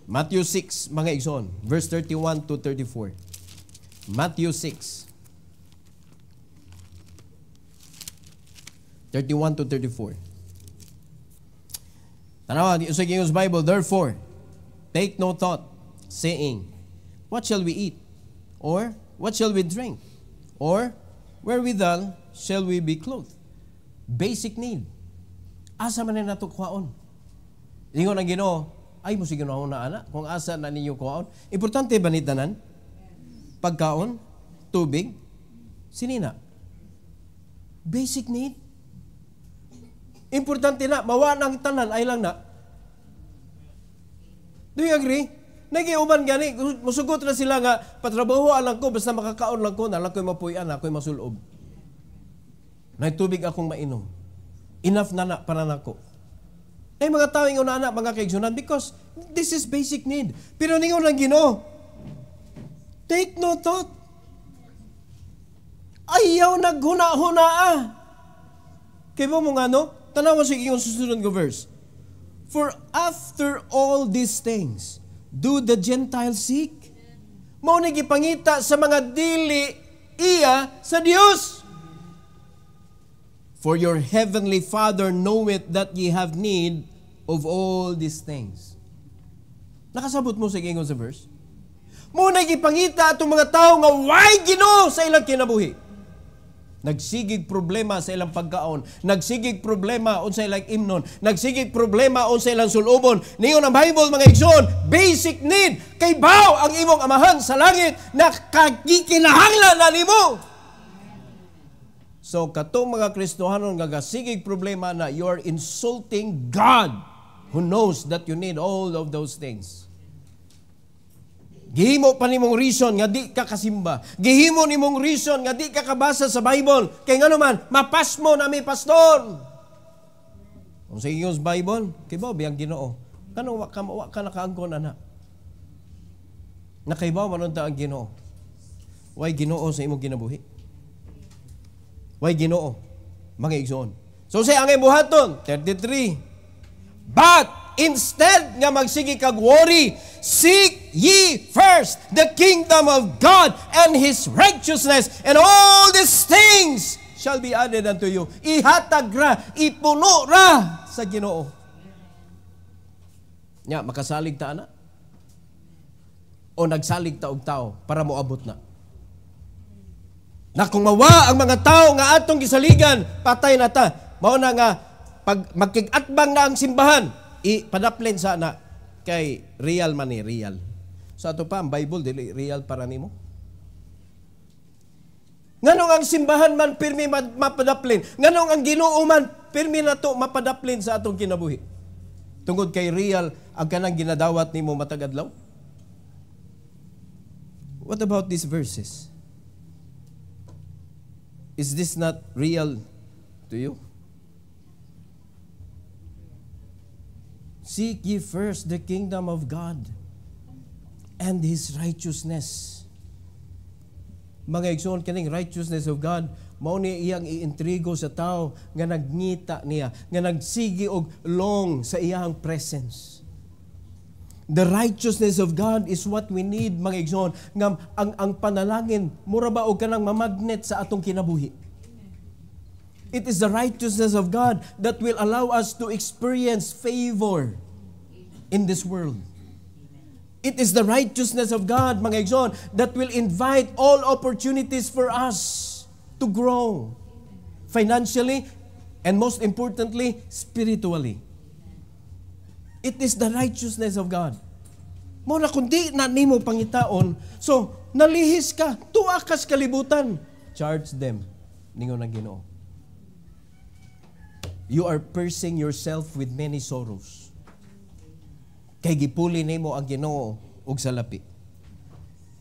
Matthew 6, mga igsoon, verse 31 to 34. Matthew 6, 31 to 34. Tanawa, sa King's Bible, therefore, take no thought, saying, what shall we eat? Or, what shall we drink? Or, wherewithal shall we be clothed? Basic need. Asa man na nato kuhaon? Ingon ang Ginoo, ay mo sige na ana, kung asa na ninyo kuhaon. Importante ba ni tanan? Pagkaon, tubig, sinina. Basic need. Importante na, mawa ng tanan, ay lang na. Do you agree? Nagiuban gani, musugot na sila nga, patrabaho lang ko, basta makakaon lang ko, nalang ko'y mapuyan, ako'y masulob. Nagtubig akong mainom. Enough na para nako. Ay mga tao ingon na mga kaigsunan, because this is basic need. Pero ningon lang Ginoo, take no thought. Ayaw naghuna-huna. Kaya mo nga no? Tanawa sa iyong susunod ko verse. For after all these things, do the Gentiles seek? Mao ni gipangita sa mga dili iya sa Dios. For your heavenly Father knoweth that ye have need of all these things. Nakasabot mo sa iyong sa verse? Mao ni gipangita atong mga tao nga why Ginoo sa ilang kinabuhi. Nagsigig problema sa ilang pagkaon, nagsigig problema on sa ilang imnon, nagsigig problema on sa ilang sulubon. Ningon ang Bible mga igsoon, basic need. Kay bao ang imong amahan sa langit na kagikinahanglan na nimo. So katong mga Kristohanon nga gasigig problema na you are insulting God who knows that you need all of those things. Gihimo pa nimong reason nga di ka kasimba. Gihimo nimong reason nga di ka kabasa sa Bible. Kay nga naman, mapas mo na may pastor. Kung sa iyong Bible, kay ba biyang Ginoo? Kanong wa ka nakaangkon, anak? Nakaibaw manunta ang Ginoo. Why Ginoo sa imong kinabuhi? Why Ginoo? Mga igsoon. So say ang buhaton, 33. But instead nga magsige kag worry, seek ye first the kingdom of God and His righteousness, and all these things shall be added unto you. Ihatag ra, ipuno ra sa Ginoo. Nya, makasalig ta na? O nagsalig ta og tao para moabot na? Na kung mawa ang mga tao nga atong gisaligan, patay na ta. Mao na nga, pag magkigatbang na ang simbahan, padaplin sa na kay real man ni real. So ato pa ang Bible dili real para nimo. Nganong ang simbahan man pirmi mapadaplin? Nganong ang Ginoo man pirmi nato mapadaplin sa atong kinabuhi? Tungod kay real ang kanang ginadawat nimo matag adlaw? What about these verses? Is this not real to you? Seek ye first the kingdom of God and His righteousness. Mga igsoon, kaning righteousness of God, mao ni iyang iintrigo sa tao nga nagngita niya, nga nagsigi og long sa iyang presence. The righteousness of God is what we need, mga igsoon, nga ang panalangin, mura ba og kanang mamagnet sa atong kinabuhi. It is the righteousness of God that will allow us to experience favor in this world. It is the righteousness of God, mga igsoon, that will invite all opportunities for us to grow financially and most importantly, spiritually. It is the righteousness of God. Mo na kundi na nimo pangitaon, so nalihis ka, tuwa ka sa kalibutan, charge them. Ningon ang Ginoo. You are piercing yourself with many sorrows. Kay gipuli nimo ang Ginoo og salapi.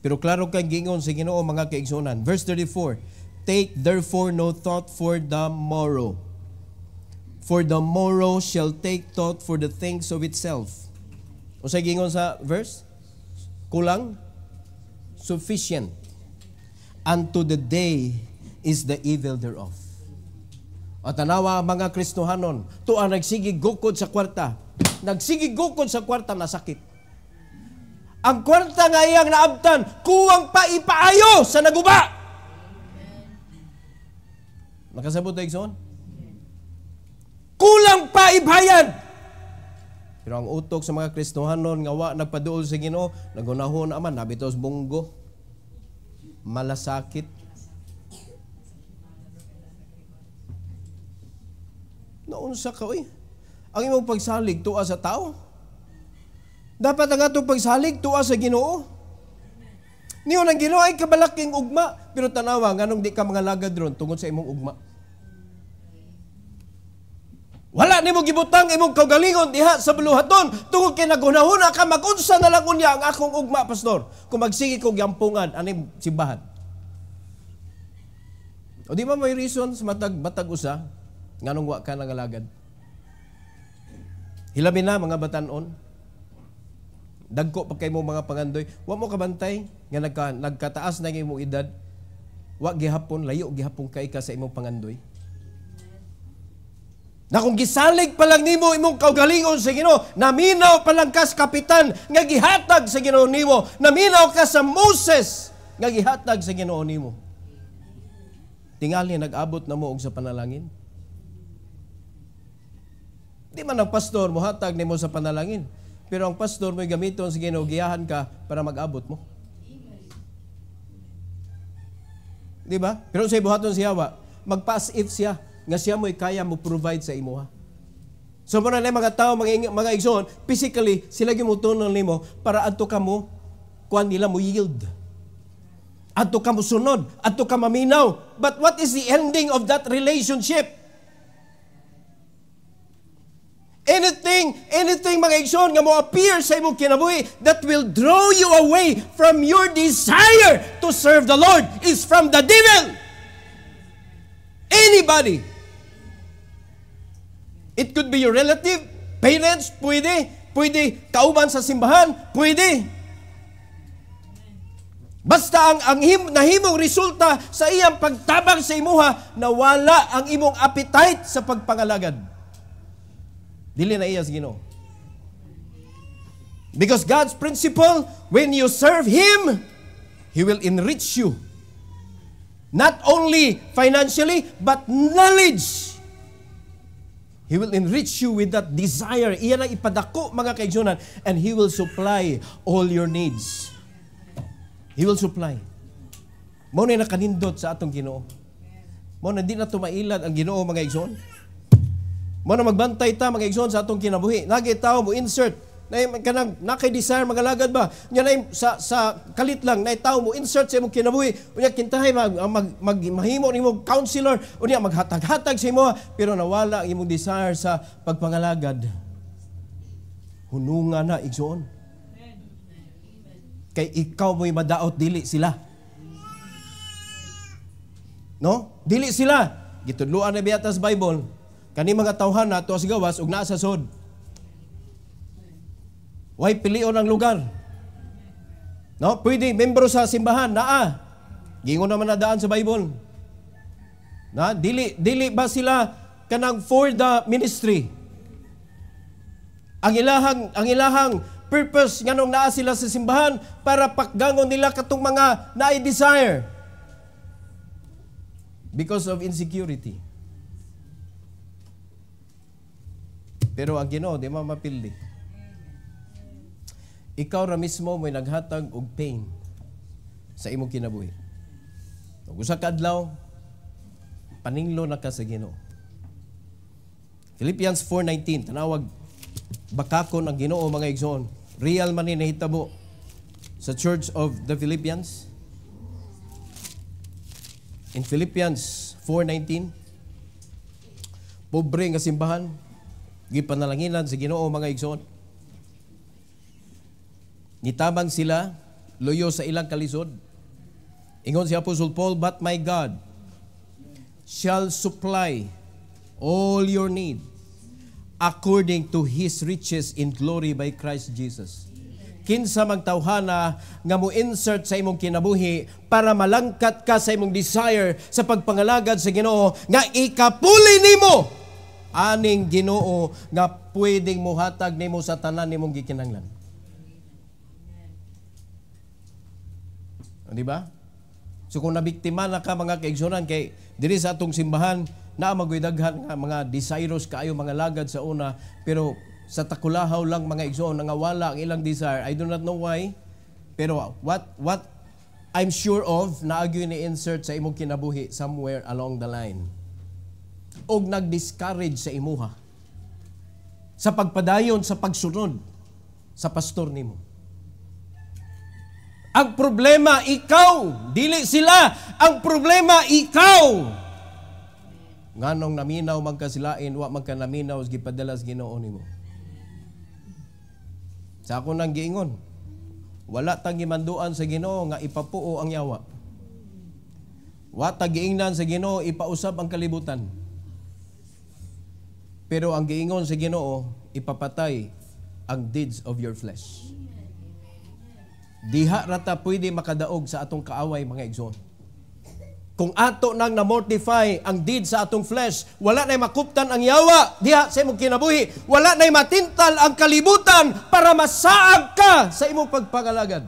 Pero klaro kang gingon sa Ginoo, mga kaigsunan. Verse 34, Take therefore no thought for the morrow. For the morrow shall take thought for the things of itself. O sa gingon sa verse? Kulang? Sufficient. Unto the day is the evil thereof. O tanawa mga Kristohanon, tuang nagsigig gukod sa kwarta. Nagsigig gukod sa kwarta na sakit. Ang kwarta nga iyang naabtan, kuwang pa ipaayo sa naguba. Nakasabot na igsoon? Kulang pa ibayad. Pero ang utok sa mga Kristohanon nga wa nagpaduol sa Ginoo, nagunahon naman nabitos bunggo. Malasakit. Naunsa ka oy. Ang imong pagsalig tuwa sa tao. Dapat ang atong pagsalig tuwa sa Ginoo. Niyo nang Ginoo ay kabalaking ugma, pero tanawa nganong di ka mga lagad ron tungod sa imong ugma. Wala nimo gibutang imong kaugalingon diha sa buluhaton tungod kay nagunahuna ka mag-unsa na lang unya ang akong ugma, pastor. Kung magsige kog yampungan aning simbahan. O di ba may reason sa matag usa nganong wa ka nangalagad? Hilabi na mga batanon. Dagko pa kay mo mga pangandoy, wa mo kabantay nga nagkataas na imong edad. Wa gihapon layo gihapon kay ka sa imong pangandoy. Na kung gisalig pa lang nimo imong kaugalingon sa Ginoo, naminaw pa lang ka sa kapitan nga gihatag sa Ginoo nimo, naminaw ka sa Moses nga gihatag sa Ginoo nimo. Tingali nag-abot na mo og sa panalangin. Di man ang pastor mo hatag nimo sa panalangin, pero ang pastor mo gamiton sa Ginoo, giyahan ka para mag-abot mo. Di ba? Pero sa buhaton siya wa, mag-pass if siya nga siya mo'y kaya mo provide sa imo ha. So muna na mga tao, mga igsoon, physically, sila gimutunan nimo para adto ka mo, kuan nila mo yield. Adto ka mo sunod, adto ka maminaw. But what is the ending of that relationship? Anything mga igsoon nga mo appear sa imong kinabuhi that will draw you away from your desire to serve the Lord is from the devil. Anybody. It could be your relative, parents, pwede kauban sa simbahan, pwede. Basta ang nahimong resulta sa iyang pagtabang sa imuha, nawala ang imong appetite sa pagpangalagad. Dili na iya sa Ginoo. Because God's principle, when you serve Him, He will enrich you. Not only financially, but knowledge. He will enrich you with that desire. Iyan ang ipadako, mga kaigsunan, and He will supply all your needs. He will supply. Mo na nakanindot sa atong Ginoo. Mo na di na tumailad ang Ginoo, mga igsoon. Mo na magbantay ta, mga igsoon, sa atong kinabuhi. Nagi tao mo insert na kay desire magalagad ba? Nya na sa kalit lang na tao mo insert sa imong kinabuhi. Unya kintahay mahimo nimo counselor, unya maghatag-hatag sa imo, pero nawala ang imong desire sa pagpangalagad. Hununga na igsoon. Kay ikaw mo'y madaot, dili sila. No? Dili sila. Gitudloan na biyata sa Bible. Kani mga tawhan na tuas gawas ug naa sa sod. Way pilion ang lugar. No, pwede membro sa simbahan naa. Gingon naman na daan sa Bible. Na dili ba sila kanang for the ministry? Ang ilahang purpose nganong naa sila sa simbahan para pakgangon nila katong mga naay desire. Because of insecurity. Pero ang Ginoo di mapildi. Ikaw ra mismo mo'y naghatag og pain sa imong kinabuhi. Ug usa ka adlaw paninglo na ka sa Ginoo. Philippians 4:19 tanawag bakakon ang Ginoo, mga igsoon. Real man ni nahitabo sa Church of the Philippians. In Philippians 4:19, pobre nga simbahan, gipanalanginan sa Ginoo, mga igsoon. Nitabang sila, luyo sa ilang kalisod. Ingon si Apostle Paul, but my God shall supply all your need according to His riches in glory by Christ Jesus. Kinsa magtawhana nga mo insert sa imong kinabuhi para malangkat ka sa imong desire sa pagpangalagad sa Ginoo nga ikapuli nimo aning Ginoo nga pwedeng muhatag nimo sa tanan nimong gikinahanglan. Di ba? So kung nabiktima na ka mga kaigsunan kay diri sa atong simbahan na magwidaghan nga mga desirous kaayo mga lagad sa una pero sa takulahaw lang mga igsoon nga wala ang ilang desire. I do not know why. Pero what I'm sure of na agyo ni insert sa imong kinabuhi somewhere along the line. Og nag-discourage sa imuha sa pagpadayon sa pagsunod sa pastor nimo. Ang problema ikaw, dili sila. Ang problema ikaw. Nganong naminaw magkasilain, wa magkanaminaw gipadalas Ginoo nimo. Sa ako nang giingon, wala tang gimanduan sa Ginoo nga ipapuo ang yawa. Wa ta giingnan sa Ginoo ipausab ang kalibutan. Pero ang giingon sa Ginoo ipapatay ang deeds of your flesh. Diha rata pwede makadaog sa atong kaaway mga igsoon. Kung ato nang na-mortify ang deed sa atong flesh, wala na'y makuptan ang yawa diha sa imong kinabuhi. Wala na'y matintal ang kalibutan para masaag ka sa imong pagpangalagad.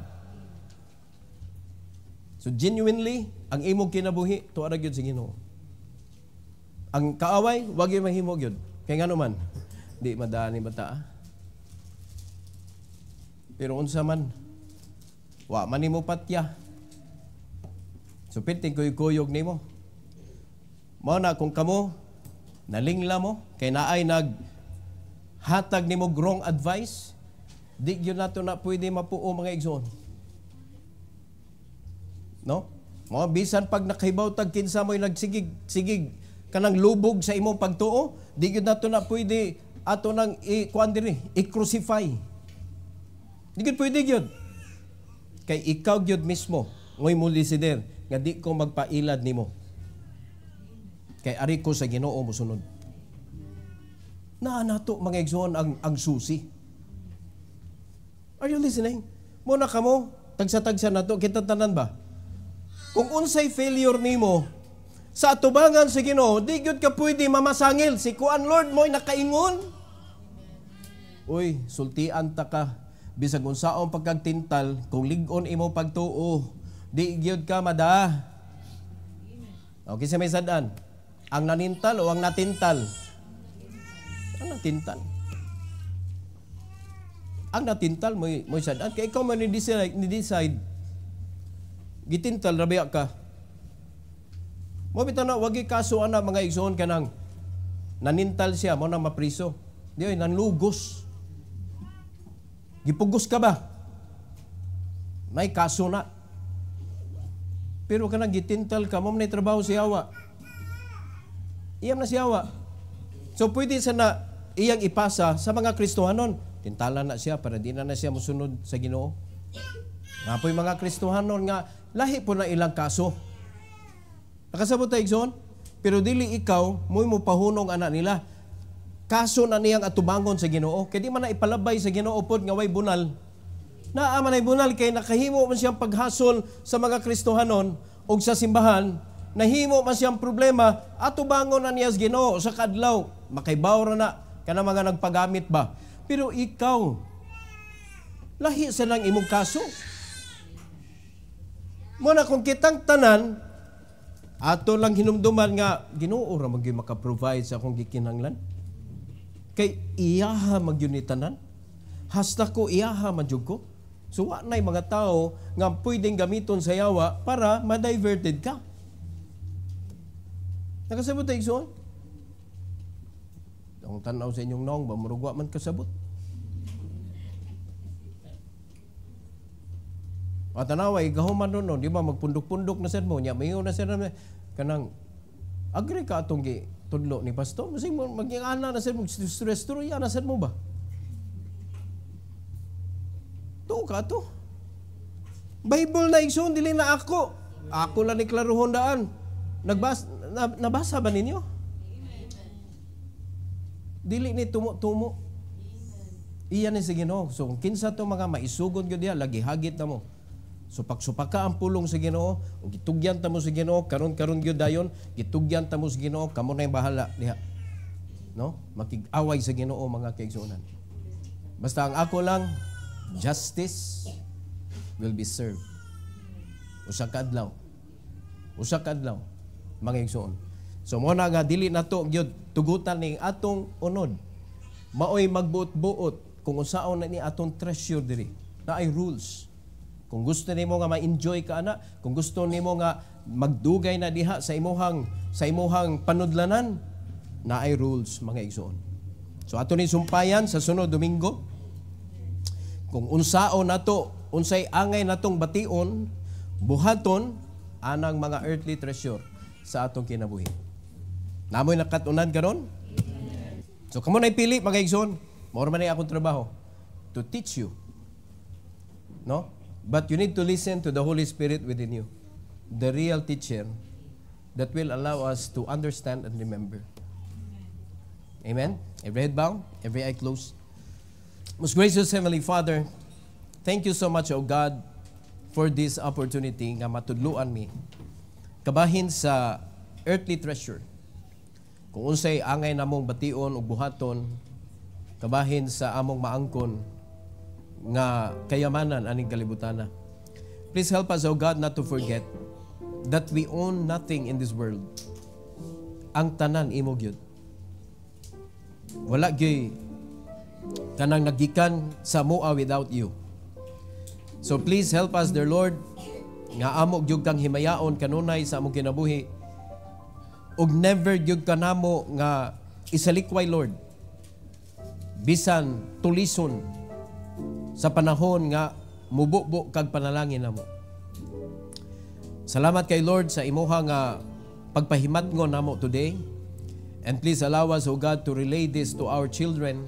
So genuinely, ang imong kinabuhi, tuara gyud sa Ginoo. Ang kaaway, wag yung mahimo gyud. Kaya nga naman, di madani bata. Pero unsa man, wa man nimo patya. So piting kuyog nimo. Mao na kung kamo nalingla mo kay naay hatag nimo wrong advice, di gyud nato na pwede mapuo mga igsoon. No? Mo bisan pag nakahibaw tag kinsa mo'y nagsigig kanang lubog sa imong pagtuo, di gyud nato na pwede ato nang kuan diri, i-crucify. Di gyud pwede gyud. Kay ikaw gyud mismo ngoy mo desider nga di ko magpailad nimo. Kay ari ko sa Ginoo mosunod. Nato mga igsoon ang susi. Are you listening? Muna kamo tagsa-tagsa nato kita tanan ba? Kung unsay failure nimo sa atubangan sa Ginoo, di gyud ka pwede mamasangil si kuan Lord mo'y nakaingon. Uy, sultian ta ka bisag unsaon pagkagtintal kung lig-on imo pagtuo. Di gyud ka mada. Okay, sa may sadan. Ang nanintal o ang natintal? Ang natintal. Ang natintal mo sadan. Kaya ikaw man ni-decide. Gitintal, rabia ka. Mo bitaw na, wag ikaso ana mga igsoon ka nang nanintal siya, mo nang mapriso. Di ay, nanlugos. Gipugos ka ba? May kaso na. Pero kanang gitintal ka, mo na trabaho si Yawa. Iyam na si Yawa. So pwede sana iyang ipasa sa mga Kristohanon. Tintalan na siya para di na siya musunod sa Ginoo. Nga po'y mga Kristohanon nga, lahi po na ilang kaso. Nakasabot tayo, Igsoon? Pero dili ikaw, mo pahunong anak nila. Kaso na niyang atubangon sa Ginoo. Kaya di man na ipalabay sa Ginoo pod nga way bunal. Naaman ay bunal kay nakahimo man siyang paghasol sa mga Kristohanon o sa simbahan, nahimo man siyang problema, atubangon na niya sa Ginoo sa kadlaw. Makaibaw ra na, kana mga nagpagamit ba. Pero ikaw, lahi sa lang imong kaso. Muna kung kitang tanan, ato lang hinumduman nga, Ginoo ra magyud maka-provide sa akong gikinahanglan. Kay iyaha magyud ni tanan. Hasta ko iyaha madyug ko. So wa nay mga tao nga pwedeng gamiton sa yawa para ma-diverted ka. Nakasabot tayo igsoon? Ang tanaw sa inyong naong ba, murugwa man kasabot. At tanaway, gahuman nun, di ba, magpundok-pundok na sad mo, niya, mayo na sad na, kanang, agree ka atong tudlo ni pastor, masing mag-iana na sad mo, stress-stress, yan na sad mo ba? Tuo ka to. Bible na igsoon, dili na ako. Ako lang ni klaruhon daan. Nabasa ba ninyo? Dili ni tumo-tumo. Iyan ni sa Ginoo. So kung kinsa to mga maisugod gyud diha, lagi hagit na mo. Supak-supaka ang pulong sa Ginoo, ug gitugyan ta mo sa Ginoo, karon gyud dayon, gitugyan ta mo sa Ginoo, kamo na yung bahala diha. No? Makig-away sa Ginoo mga kaigsuonan. Basta ang ako lang, justice will be served. Usa ka adlaw. Usa ka adlaw mga igsoon. So mo na nga dili nato gyud tugutan ning atong unod. Maoy magbuot-buot kung unsaon na ni atong treasure diri. Na ay rules. Kung gusto nimo nga ma-enjoy ka ana, kung gusto nimo nga magdugay na diha sa imuhang panudlanan, na ay rules mga igsoon. So ato ni sumpayan sa sunod Domingo. Kung unsaon nato, unsay angay natong bation, buhaton anang mga earthly treasure sa atong kinabuhi. Namoy nakatunan karon? So kamo nay pili mga igsoon, mao man ay akong trabaho to teach you. No? But you need to listen to the Holy Spirit within you, the real teacher that will allow us to understand and remember. Amen? Every head bowed, every eye closed. Most gracious Heavenly Father, thank you so much, O God, for this opportunity nga matudluan mi kabahin sa earthly treasure. Kung unsay angay namong bation ug buhaton kabahin sa among maangkon nga kayamanan aning kalibutana. Please help us, O God, not to forget that we own nothing in this world. Ang tanan imo gyud. Wala gyud kanang nagikan sa mua without you. So please help us, dear Lord, nga amo gyud kang himayaon kanunay sa among kinabuhi. Ug never gyud kanamo nga isalikway, Lord. Bisan tulison sa panahon nga mububo kag panalangin namo. Salamat kay Lord sa imuha nga pagpahimatngon namo today. And please allow us, O God, to relay this to our children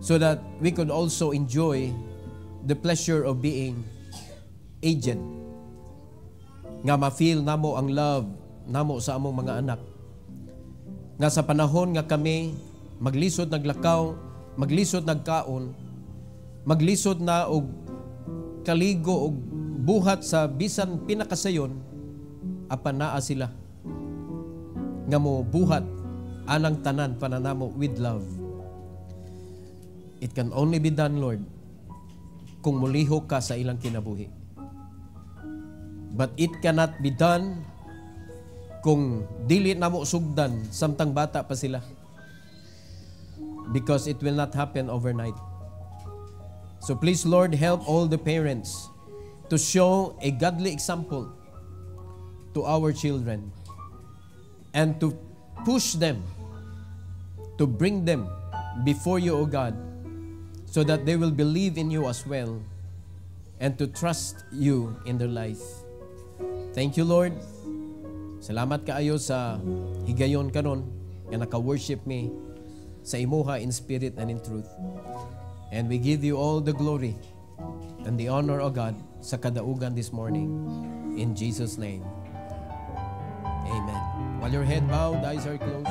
so that we could also enjoy the pleasure of being aged. Nga ma-feel namo ang love namo sa among mga anak. Nga sa panahon nga kami maglisod naglakaw, maglisod nagkaon, maglisod na og kaligo og buhat sa bisan pinakasayon, apan naa sila nga mo buhat anang tanan pananamo with love. It can only be done, Lord, kung mulihok ka sa ilang kinabuhi. But it cannot be done kung dili namo sugdan samtang bata pa sila. Because it will not happen overnight. So please, Lord, help all the parents to show a godly example to our children and to push them, to bring them before you, O God, so that they will believe in you as well and to trust you in their life. Thank you, Lord. Salamat kaayo sa higayon karon nga naka-worship me sa imuha in spirit and in truth. And we give you all the glory and the honor, O God, sa kadaugan this morning. In Jesus' name. Amen. While your head bowed, eyes are closed.